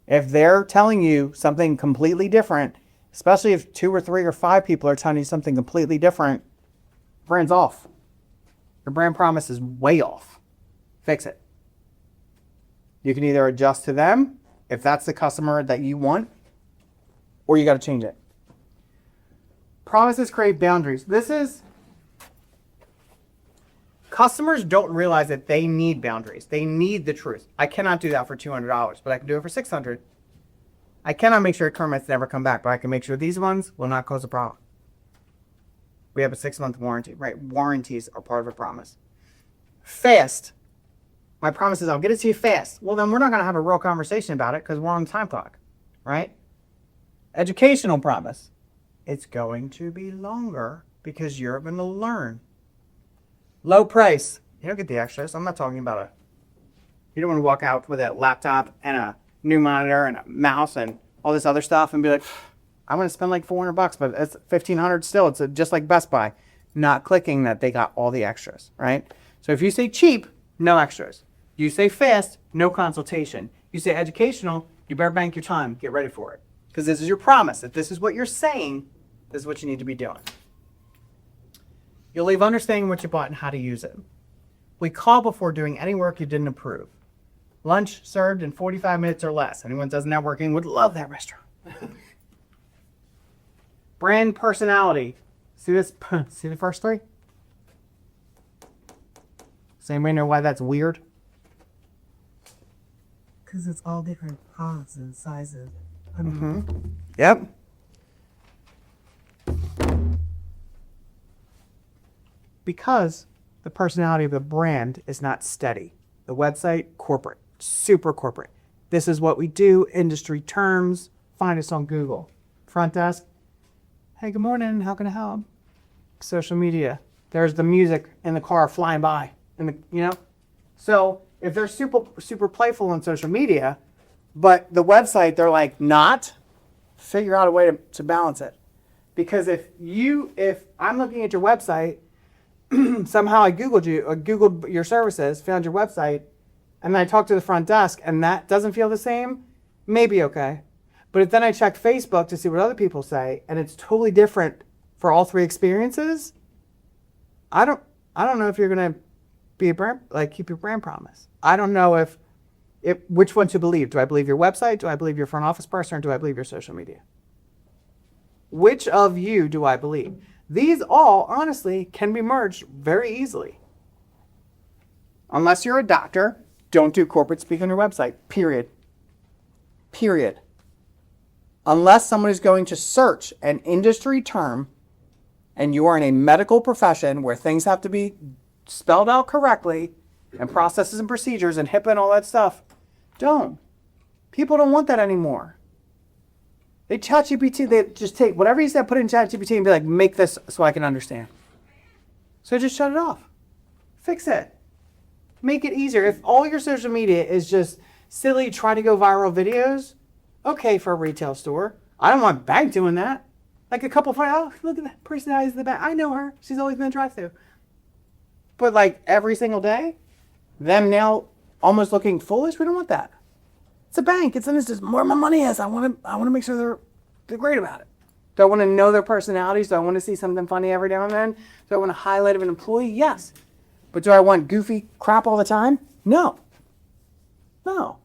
If they're telling you something completely different, especially if 2 or 3 or 5 people are telling you something completely different, brand's off. Your brand promise is way off. Fix it. You can either adjust to them if that's the customer that you want, or you got to change it. Promises create boundaries. Customers don't realize that they need boundaries. They need the truth. I cannot do that for $200, but I can do it for $600. I cannot make sure Kermit's never come back, but I can make sure these ones will not cause a problem. We have a 6-month warranty, right? Warranties are part of a promise. Fast. My promise is I'll get it to you fast. Well, then we're not going to have a real conversation about it because we're on the time clock, right? Educational promise. It's going to be longer because you're going to learn. Low price. You don't get the extras. I'm not talking about you don't want to walk out with a laptop and a new monitor and a mouse and all this other stuff and be like, I'm going to spend like $400, but it's $1,500 still. It's just like Best Buy. Not clicking that they got all the extras, right? So if you say cheap, no extras. You say fast, no consultation. You say educational, you better bank your time. Get ready for it. Because this is your promise. If this is what you're saying, this is what you need to be doing. You'll leave understanding what you bought and how to use it. We call before doing any work you didn't approve. Lunch served in 45 minutes or less. Anyone does networking would love that restaurant. Brand personality. See this? See the first three? Does anybody know why that's weird? Because it's all different fonts and sizes. Yep. Because the personality of the brand is not steady. The website, corporate, super corporate. This is what we do, industry terms. Find us on Google. Front desk. Hey, good morning. How can I help? Social media. There's the music in the car flying by. So if they're super playful on social media, but the website they're like not, figure out a way to balance it. Because if I'm looking at your website, somehow I Googled your services, found your website, and then I talked to the front desk and that doesn't feel the same, maybe okay. But if then I check Facebook to see what other people say and it's totally different for all three experiences, I don't know if you're gonna be a brand, like keep your brand promise. I don't know which one to believe. Do I believe your website? Do I believe your front office person? Or do I believe your social media? Which of you do I believe? These all, honestly, can be merged very easily. Unless you're a doctor, don't do corporate speak on your website, period. Period. Unless someone is going to search an industry term and you are in a medical profession where things have to be spelled out correctly and processes and procedures and HIPAA and all that stuff, don't. People don't want that anymore. They just take whatever you said, put it in ChatGPT and be like, make this so I can understand. So just shut it off. Fix it. Make it easier. If all your social media is just silly, try to go viral videos, okay for a retail store. I don't want a bank doing that. Like a couple of, oh, look at that personality in the back. I know her. She's always been a drive-thru. But like every single day, them now almost looking foolish, we don't want that. It's a bank. It's just where my money is. I want to make sure they're great about it. Do I want to know their personalities? Do I want to see something funny every now and then? Do I want to highlight of an employee? Yes. But do I want goofy crap all the time? No. No.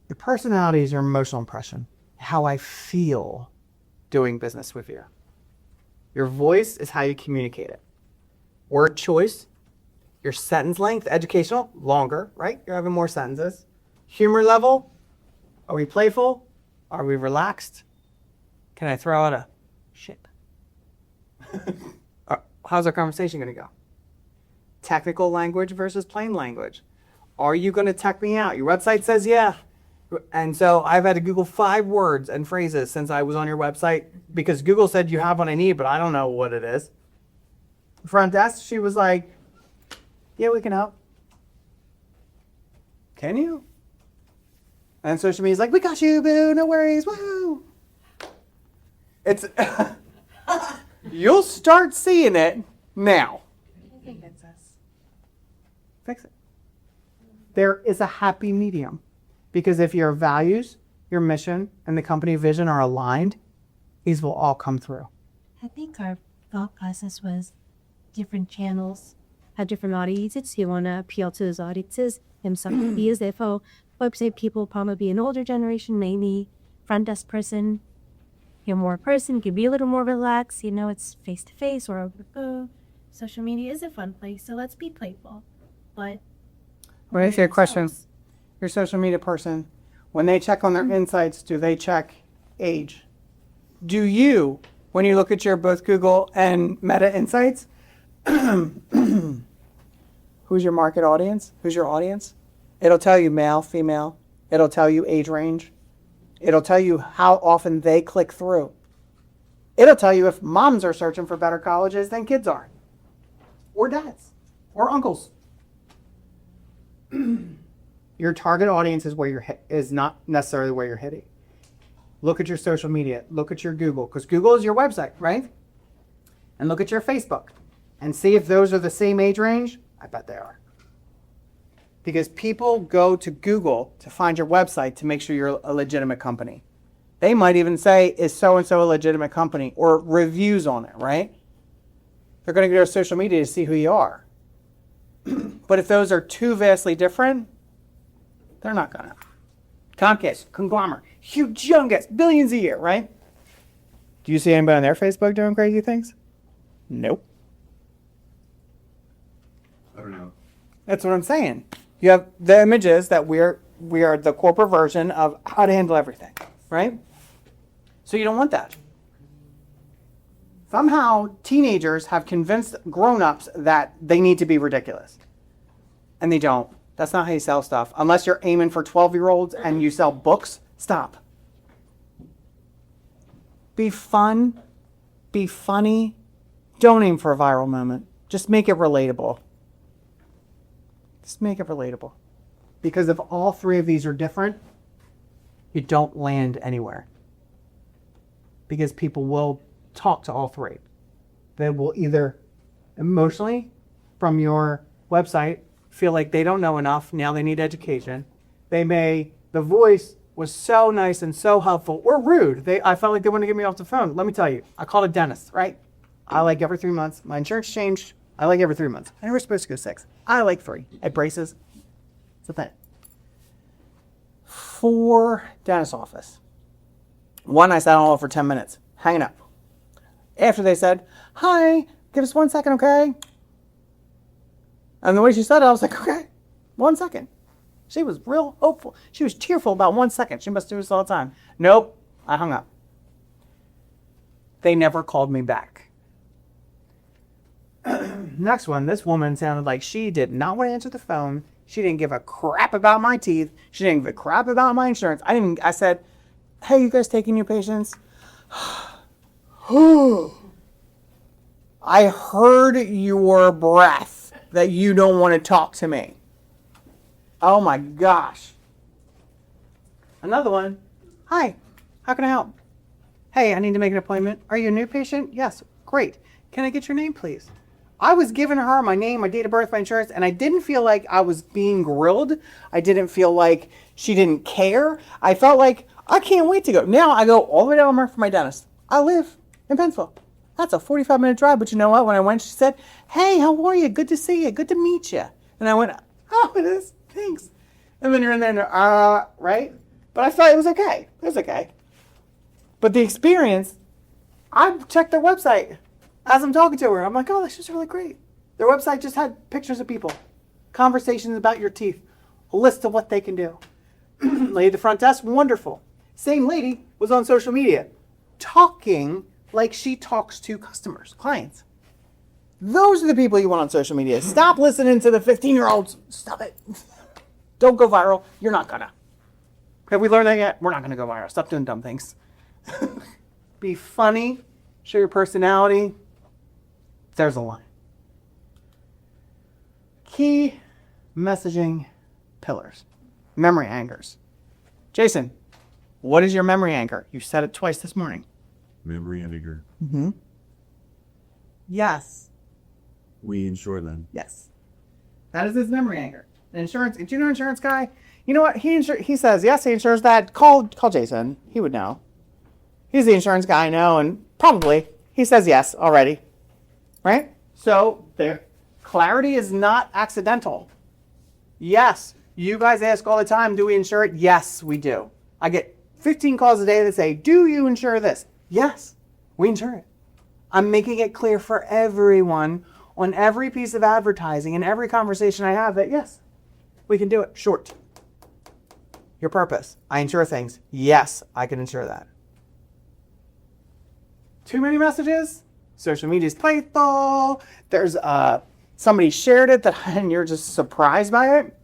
Your personality is your emotional impression. How I feel doing business with you. Your voice is how you communicate it. Word choice. Your sentence length, educational, longer, right? You're having more sentences. Humor level, are we playful? Are we relaxed? Can I throw out a shit? How's our conversation going to go? Technical language versus plain language. Are you going to tech me out? Your website says yeah. And so I've had to Google 5 words and phrases since I was on your website because Google said you have what I need, but I don't know what it is. Front desk, she was like, yeah, we can help. Can you? And social media's like, we got you, boo, no worries, woo. It's, you'll start seeing it now. Fix it. There is a happy medium. Because if your values, your mission, and the company vision are aligned, these will all come through. I think our thought process was different channels have different audiences. You want to appeal to those audiences. And some is if a website people probably an older generation, maybe front desk person, you're more person, can be a little more relaxed. You know, it's face to face or over the phone. Social media is a fun place, so let's be playful. But What is your question? Your social media person, when they check on their insights, do they check age? Do you, when you look at your both Google and Meta insights, who's your market audience? Who's your audience? It'll tell you male, female. It'll tell you age range. It'll tell you how often they click through. It'll tell you if moms are searching for better colleges than kids are, or dads, or uncles. Your target audience is where is not necessarily where you're hitting. Look at your social media. Look at your Google, because Google is your website, right? And look at your Facebook, and see if those are the same age range. I bet they are. Because people go to Google to find your website to make sure you're a legitimate company. They might even say, is so-and-so a legitimate company? Or reviews on it, right? They're going to go to social media to see who you are. But if those are too vastly different, they're not going to. Comcast, conglomerate, humongous, billions a year, right? Do you see anybody on their Facebook doing crazy things? Nope. I don't know. That's what I'm saying. You have the images that we are the corporate version of how to handle everything, right? So you don't want that. Somehow teenagers have convinced grown-ups that they need to be ridiculous. And they don't. That's not how you sell stuff. Unless you're aiming for 12-year-olds and you sell books, stop. Be fun. Be funny. Don't aim for a viral moment. Just make it relatable. Just make it relatable. Because if all three of these are different, you don't land anywhere. Because people will talk to all three. They will either emotionally, from your website, feel like they don't know enough, now they need education. The voice was so nice and so helpful, or rude. I felt like they wanted to get me off the phone. Let me tell you, I called a dentist, right? I like every 3 months. My insurance changed. I like every 3 months. I never supposed to go 6. I like 3. I had braces. It's a thing. 4 dentist office. One I sat on hold for 10 minutes, hanging up. After they said, hi, give us 1 second, okay? And the way she said it, I was like, okay, 1 second. She was real hopeful. She was tearful about 1 second. She must do this all the time. Nope, I hung up. They never called me back. Next one, this woman sounded like she did not want to answer the phone. She didn't give a crap about my teeth. She didn't give a crap about my insurance. I said, hey, you guys taking new patients? I heard your breath that you don't want to talk to me. Oh my gosh. Another one. Hi, how can I help? Hey, I need to make an appointment. Are you a new patient? Yes, great. Can I get your name, please? I was giving her my name, my date of birth, my insurance, and I didn't feel like I was being grilled. I didn't feel like she didn't care. I felt like I can't wait to go. Now I go all the way to Elmer for my dentist. I live in Pennsville. That's a 45-minute drive, but you know what? When I went, she said, hey, how are you? Good to see you. Good to meet you. And I went, oh, it is. Thanks. And then you're in there, and right? But I thought it was okay. It was okay. But the experience, I checked their website as I'm talking to her. I'm like, oh, this is really great. Their website just had pictures of people, conversations about your teeth, a list of what they can do. Lady at the front desk, wonderful. Same lady was on social media, talking like she talks to customers, clients. Those are the people you want on social media. Stop listening to the 15-year-olds. Stop it. Don't go viral. You're not gonna. Have we learned that yet? We're not gonna go viral. Stop doing dumb things. Be funny. Show your personality. There's a line. Key messaging pillars. Memory anchors. Jason, what is your memory anchor? You said it twice this morning. Memory anchor. Mm-hmm. Yes. We insure them. Yes. That is his memory anchor. The insurance, do you know insurance guy? You know what? He says, yes, he insures that. Call Jason. He would know. He's the insurance guy I know, and probably he says yes already. Right? So there. Clarity is not accidental. Yes, you guys ask all the time, do we insure it? Yes, we do. I get 15 calls a day that say, do you insure this? Yes, we insure it. I'm making it clear for everyone on every piece of advertising and every conversation I have that yes, we can do it. Short. Your purpose. I insure things. Yes, I can insure that. Too many messages? Social media is playful. There's somebody shared it and you're just surprised by it.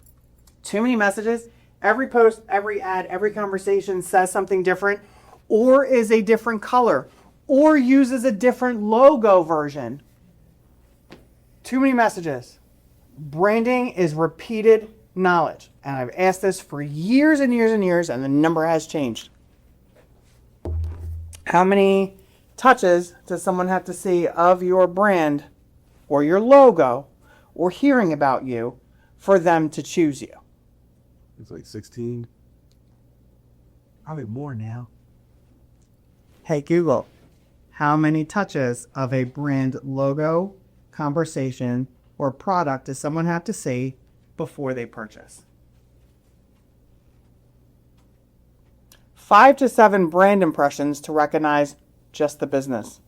Too many messages. Every post, every ad, every conversation says something different or is a different color or uses a different logo version. Too many messages. Branding is repeated knowledge. And I've asked this for years and years and years, and the number has changed. How many touches does someone have to see of your brand or your logo or hearing about you for them to choose you? It's like 16. Probably more now. Hey, Google, how many touches of a brand logo, conversation, or product does someone have to see before they purchase? 5 to 7 brand impressions to recognize just the business.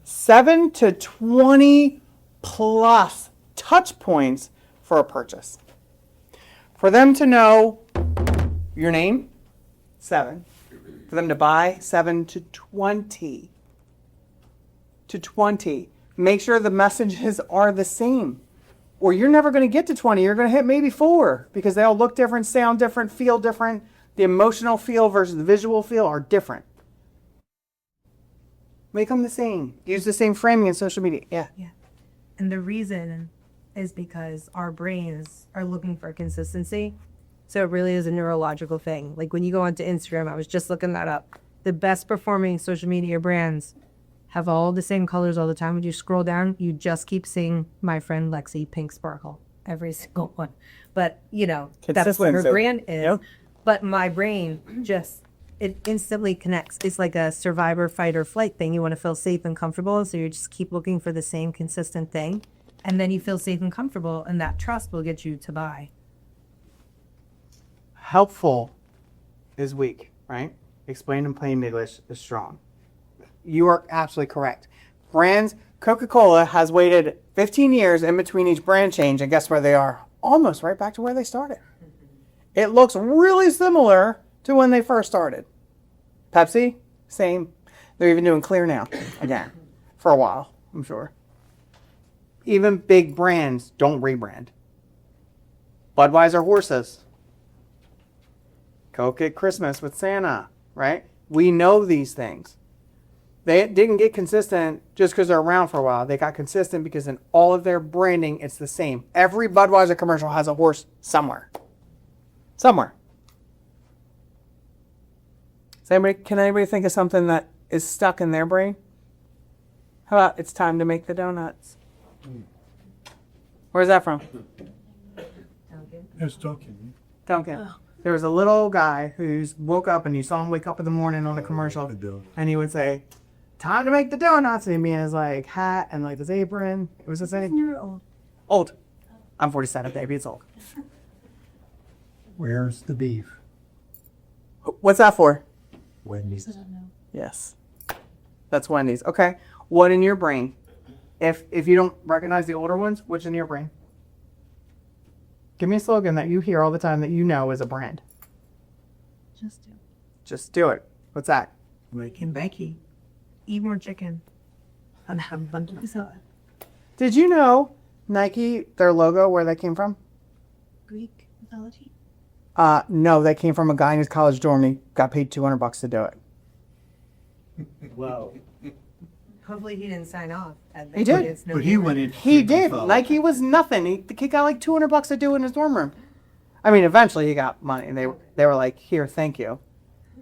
7 to 20 plus touch points for a purchase. For them to know your name, 7. For them to buy, 7 to 20. To 20. Make sure the messages are the same. Or you're never going to get to 20. You're going to hit maybe 4 because they all look different, sound different, feel different. The emotional feel versus the visual feel are different. Make them the same. Use the same framing in social media. Yeah. Yeah. And the reason is because our brains are looking for consistency. So it really is a neurological thing. Like when you go onto Instagram, I was just looking that up. The best performing social media brands have all the same colors all the time. When you scroll down, you just keep seeing my friend Lexi Pink Sparkle, every single one. But, you know, that's what her brand is. Yep. But my brain just, it instantly connects. It's like a survivor, fight, or flight thing. You want to feel safe and comfortable. So you just keep looking for the same consistent thing. And then you feel safe and comfortable. And that trust will get you to buy. Helpful is weak, right? Explained in plain English is strong. You are absolutely correct. Brands, Coca-Cola has waited 15 years in between each brand change, and guess where they are? Almost right back to where they started. It looks really similar to when they first started. Pepsi, same. They're even doing clear now, again, for a while, I'm sure. Even big brands don't rebrand. Budweiser horses. Coke at Christmas with Santa, right? We know these things. They didn't get consistent just because they're around for a while. They got consistent because in all of their branding, it's the same. Every Budweiser commercial has a horse somewhere. Somewhere. Can anybody think of something that is stuck in their brain? How about it's time to make the donuts? Where's that from? It's Duncan. Duncan. There was a little guy who woke up and you saw him wake up in the morning on a commercial and he would say, time to make the donuts. And he had his like hat and like this apron. It was the same. You're old. Old. I'm 47, baby. It's old. Where's the beef? What's that for? Wendy's. Yes. That's Wendy's. Okay. What in your brain? If you don't recognize the older ones, which in your brain? Give me a slogan that you hear all the time that you know is a brand. Just do. Just do it. What's that? Making Becky. Eat more chicken. And have a bunch of salad. Did you know Nike, their logo, where that came from? Greek mythology. No, that came from a guy in his college dorm. He got paid $200 to do it. Wow. Hopefully he didn't sign off. He did. It's no But he different. went in. He did. Nike was nothing. The kid got like $200 to do it in his dorm room. I mean, eventually he got money, and they were like, "Here, thank you."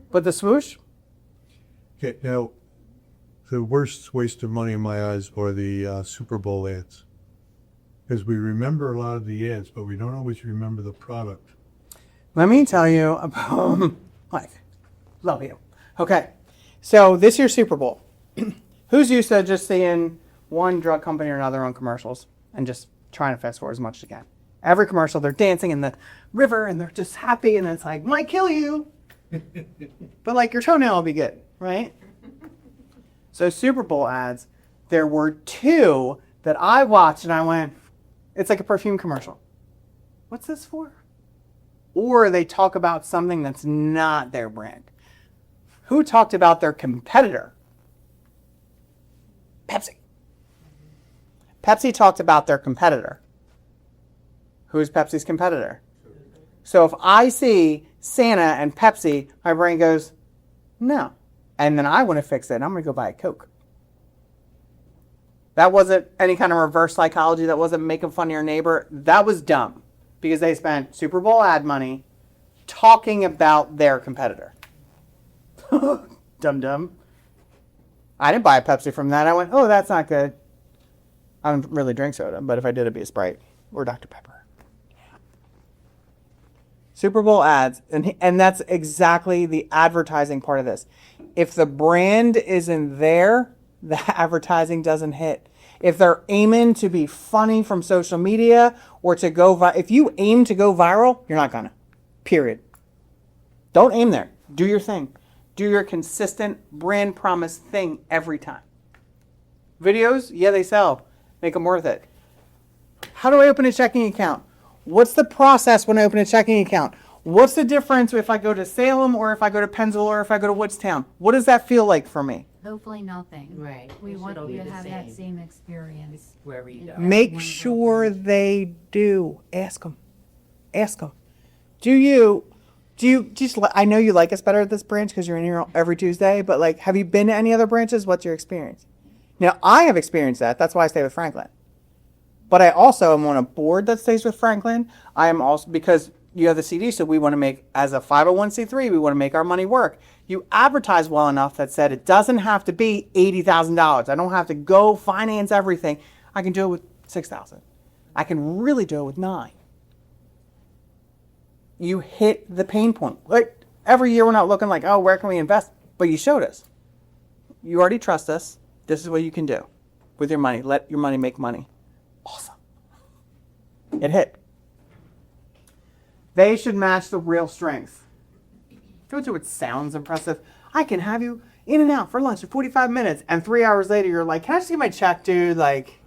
But the swoosh, Okay, now, the worst waste of money in my eyes are the Super Bowl ads. Because we remember a lot of the ads, but we don't always remember the product. let me tell you about Mike. Love you. Okay, so this year's Super Bowl. Who's used to just seeing one drug company or another on commercials and just trying to fast forward as much as I can. Every commercial, they're dancing in the river and they're just happy, and it's like, might kill you, but like your toenail will be good, right? So Super Bowl ads, there were 2 that I watched and I went, it's like a perfume commercial. What's this for? Or they talk about something that's not their brand. Who talked about their competitor? Pepsi. Pepsi talked about their competitor. Who's Pepsi's competitor? So if I see Santa and Pepsi, my brain goes, no. And then I want to fix it, and I'm going to go buy a Coke. That wasn't any kind of reverse psychology. That wasn't making fun of your neighbor. That was dumb because they spent Super Bowl ad money talking about their competitor. Dumb. I didn't buy a Pepsi from that. I went, oh, that's not good. I don't really drink soda, but if I did, it'd be a Sprite or Dr. Pepper. Super Bowl ads, and that's exactly the advertising part of this. If the brand isn't there, the advertising doesn't hit. If they're aiming to be funny from social media or to go if you aim to go viral, you're not gonna. Period. Don't aim there. Do your thing. Do your consistent brand promise thing every time. Videos, yeah, they sell. Make them worth it. How do I open a checking account? What's the process when I open a checking account? What's the difference if I go to Salem or if I go to Pennsville or if I go to Woodstown? What does that feel like for me? Hopefully nothing. Right. We It want should you be to the have that same same experience. Wherever you go. Make sure they do. Ask them. Ask them. Do you just, I know you like us better at this branch because you're in here every Tuesday, but like, have you been to any other branches? What's your experience? Now, I have experienced that. That's why I stay with Franklin. But I also am on a board that stays with Franklin. I am also, because you have the CD, so we want to make, as a 501c3, we want to make our money work. You advertise well enough that said it doesn't have to be $80,000. I don't have to go finance everything. I can do it with $6,000. I can really do it with $9,000. You hit the pain point. Like, every year we're not looking like, oh, where can we invest? But you showed us. You already trust us. This is what you can do with your money. Let your money make money. Awesome. It hit. They should match the real strength. Don't do it sounds impressive. I can have you in and out for lunch in 45 minutes. And 3 hours later, you're like, can I just get my check, dude? Like,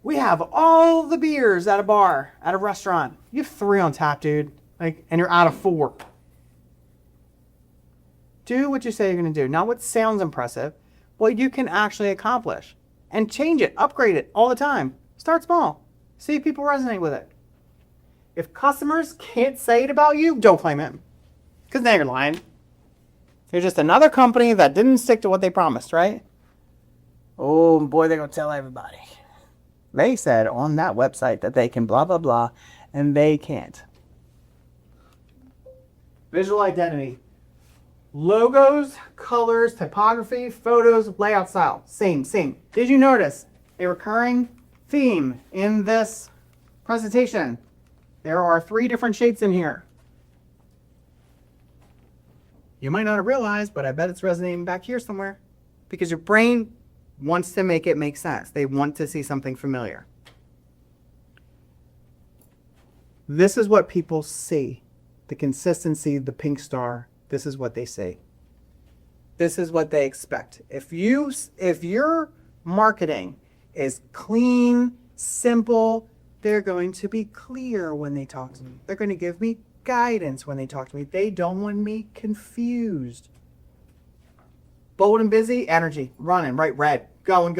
we have all the beers at a bar, at a restaurant. You have 3 on tap, dude. Like, and you're out of 4. Do what you say you're going to do. Not what sounds impressive. What you can actually accomplish. And change it, upgrade it all the time. Start small. See if people resonate with it. If customers can't say it about you, don't claim it. Because now you're lying. You're just another company that didn't stick to what they promised, right? Oh boy, they're going to tell everybody. They said on that website that they can blah, blah, blah, and they can't. Visual identity. Logos, colors, typography, photos, layout style. Same. Did you notice a recurring theme in this presentation? There are 3 different shapes in here. You might not have realized, but I bet it's resonating back here somewhere. Because your brain wants to make it make sense. They want to see something familiar. This is what people see. The consistency, the pink star. This is what they see. This is what they expect. If your marketing is clean, simple, they're going to be clear when they talk to me. They're going to give me guidance when they talk to me. They don't want me confused. Bold and busy, energy, running, right, red, go.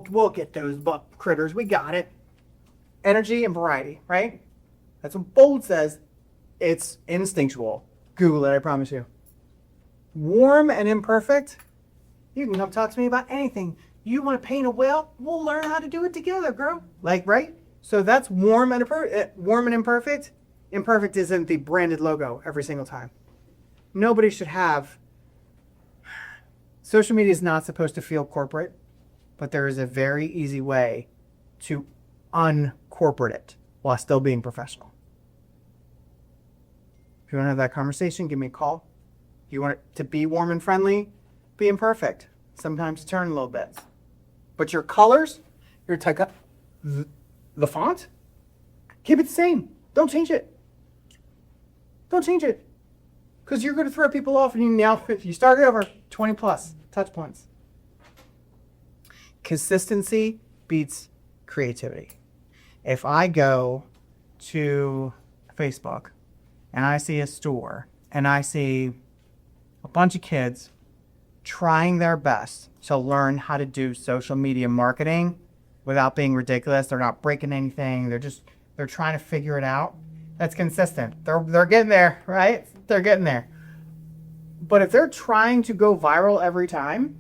We'll get those critters. We got it. Energy and variety, right? That's what bold says. It's instinctual. Google it, I promise you. Warm and imperfect, you can come talk to me about anything. You want to paint a whale? We'll learn how to do it together, girl. Like, right? So that's warm and imperfect. Imperfect isn't the branded logo every single time. Nobody should have. Social media is not supposed to feel corporate, but there is a very easy way to uncorporate it while still being professional. If you want to have that conversation, give me a call. If you want it to be warm and friendly, be imperfect. Sometimes turn a little bit. But your colors, your The font? Keep it the same. Don't change it. Don't change it. Because you're going to throw people off, and you start it over 20 plus touch points. Consistency beats creativity. If I go to Facebook and I see a store and I see a bunch of kids trying their best to learn how to do social media marketing without being ridiculous, they're not breaking anything, they're trying to figure it out. That's consistent. They're getting there, right? They're getting there. But if they're trying to go viral every time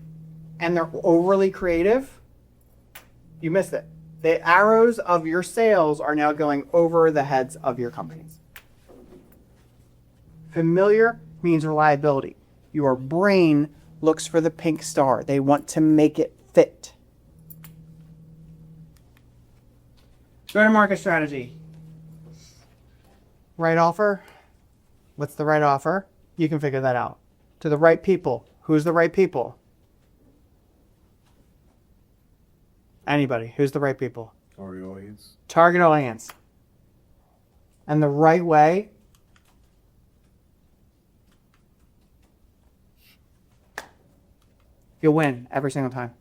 and they're overly creative, you missed it. The arrows of your sales are now going over the heads of your companies. Familiar means reliability. Your brain looks for the pink star. They want to make it fit. Go-to-market strategy. Right offer. What's the right offer? You can figure that out. To the right people. Who's the right people? Anybody. Who's the right people? Target audience. Target audience. And the right way. You'll win every single time.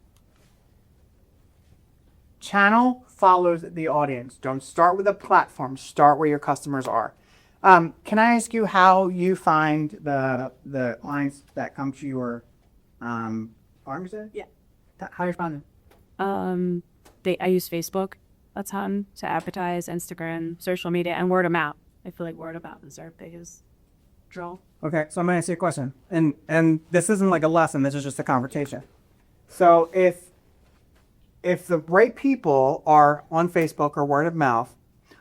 Channel follows the audience. Don't start with a platform. Start where your customers are. Can I ask you how you find the clients that come to your farm? You said? Yeah. How do you find them? I use Facebook a ton to advertise, Instagram, social media, and word of mouth. I feel like word of mouth is our biggest draw. Okay, so I'm going to ask you a question. And this isn't like a lesson, this is just a conversation. So if the right people are on Facebook or word of mouth,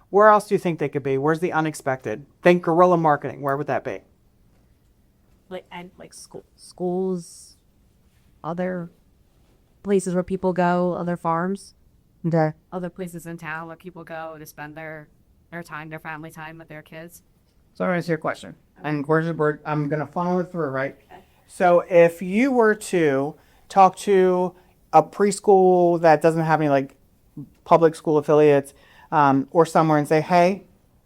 where else do you think they could be? Where's the unexpected? Think guerrilla marketing. Where would that be? Like schools, other places where people go, other farms. Okay. Other places in town where people go to spend their time, their family time with their kids. So I'm going to ask you a question. And where's the bird? I'm going to follow it through, right? So if you were to talk to a preschool that doesn't have any like public school affiliates or somewhere and say, hey,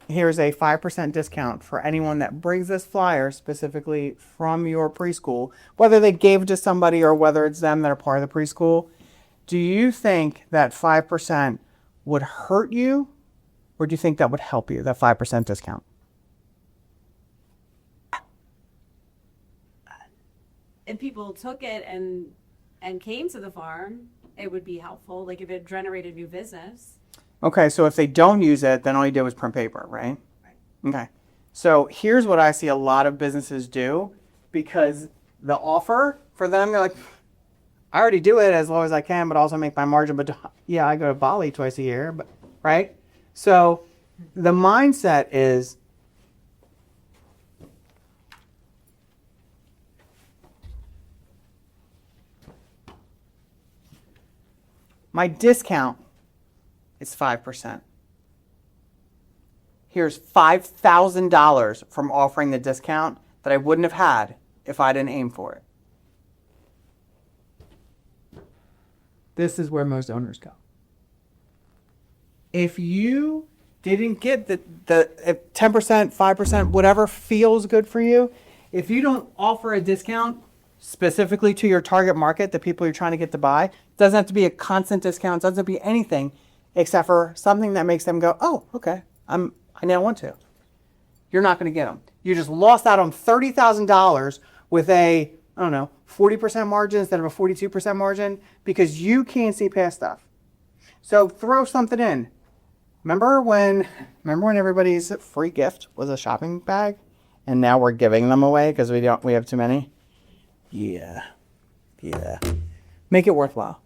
here's a 5% discount for anyone that brings this flyer specifically from your preschool, whether they gave it to somebody or whether it's them that are part of the preschool, do you think that 5% would hurt you, or do you think that would help you, that 5% discount? If people took it and came to the farm, it would be helpful. Like if it generated new business. Okay, so if they don't use it, then all you did was print paper, right? Okay. So here's what I see a lot of businesses do, because the offer for them, they're like, I already do it as low as I can, but also make my margin. But yeah, I go to Bali twice a year, but right? So the mindset is, my discount is 5%. Here's $5,000 from offering the discount that I wouldn't have had if I didn't aim for it. This is where most owners go. If you didn't get the 10%, 5%, whatever feels good for you, if you don't offer a discount specifically to your target market, the people you're trying to get to buy, it doesn't have to be a constant discount, it doesn't have to be anything except for something that makes them go, oh, okay, I now want to. You're not going to get them. You just lost out on $30,000 with a, 40% margin instead of a 42% margin because you can't see past stuff. So throw something in. Remember when everybody's free gift was a shopping bag, and now we're giving them away because we have too many? Yeah. Make it worthwhile.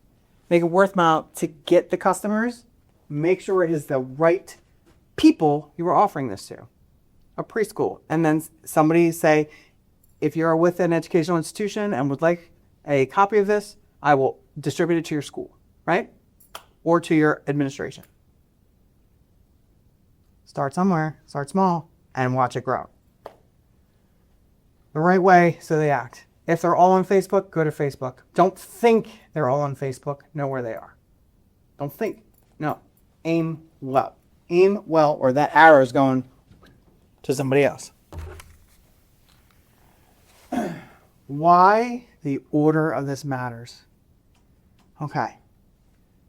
Make it worthwhile to get the customers. Make sure it is the right people you are offering this to. A preschool. And then somebody say, if you're with an educational institution and would like a copy of this, I will distribute it to your school, right? Or to your administration. Start somewhere, start small, and watch it grow. The right way, so they act. If they're all on Facebook, go to Facebook. Don't think they're all on Facebook. Know where they are. Don't think. No. Aim well. Aim well, or that arrow is going to somebody else. Why the order of this matters. Okay.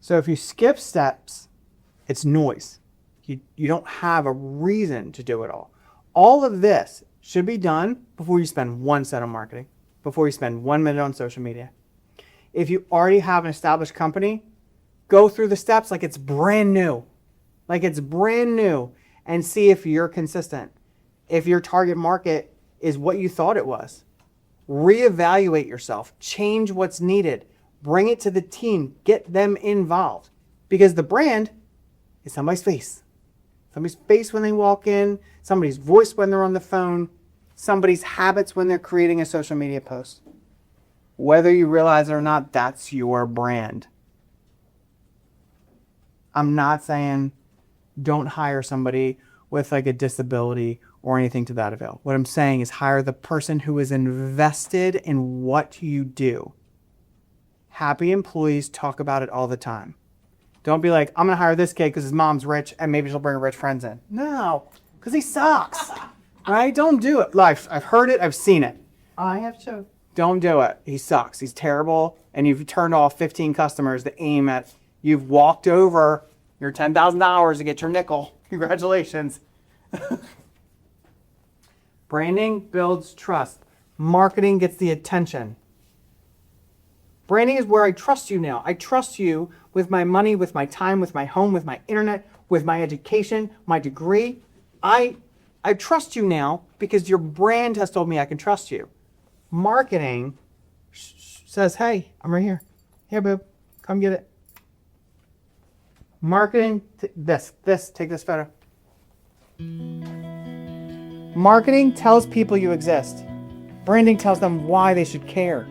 So if you skip steps, it's noise. You don't have a reason to do it all. All of this should be done before you spend 1 cent on marketing, before you spend 1 minute on social media. If you already have an established company, go through the steps like it's brand new. Like it's brand new, and see if you're consistent. If your target market is what you thought it was. Reevaluate yourself. Change what's needed. Bring it to the team. Get them involved. Because the brand is somebody's face. Somebody's face when they walk in, somebody's voice when they're on the phone, somebody's habits when they're creating a social media post. Whether you realize it or not, that's your brand. I'm not saying don't hire somebody with like a disability or anything to that avail. What I'm saying is hire the person who is invested in what you do. Happy employees talk about it all the time. Don't be like, I'm going to hire this kid because his mom's rich and maybe she'll bring her rich friends in. No, because he sucks. Right? Don't do it. Life. I've heard it. I've seen it. I have to. Don't do it. He sucks. He's terrible. And you've turned off 15 customers to aim at. You've walked over your $10,000 to get your nickel. Congratulations. Branding builds trust. Marketing gets the attention. Branding is where I trust you now. I trust you with my money, with my time, with my home, with my internet, with my education, my degree. I trust you now because your brand has told me I can trust you. Marketing says, hey, I'm right here. Here, boob, come get it. Marketing, take this, take this photo. Marketing tells people you exist. Branding tells them why they should care.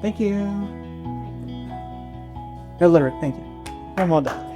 Thank you. No, literally, thank you. I'm all done.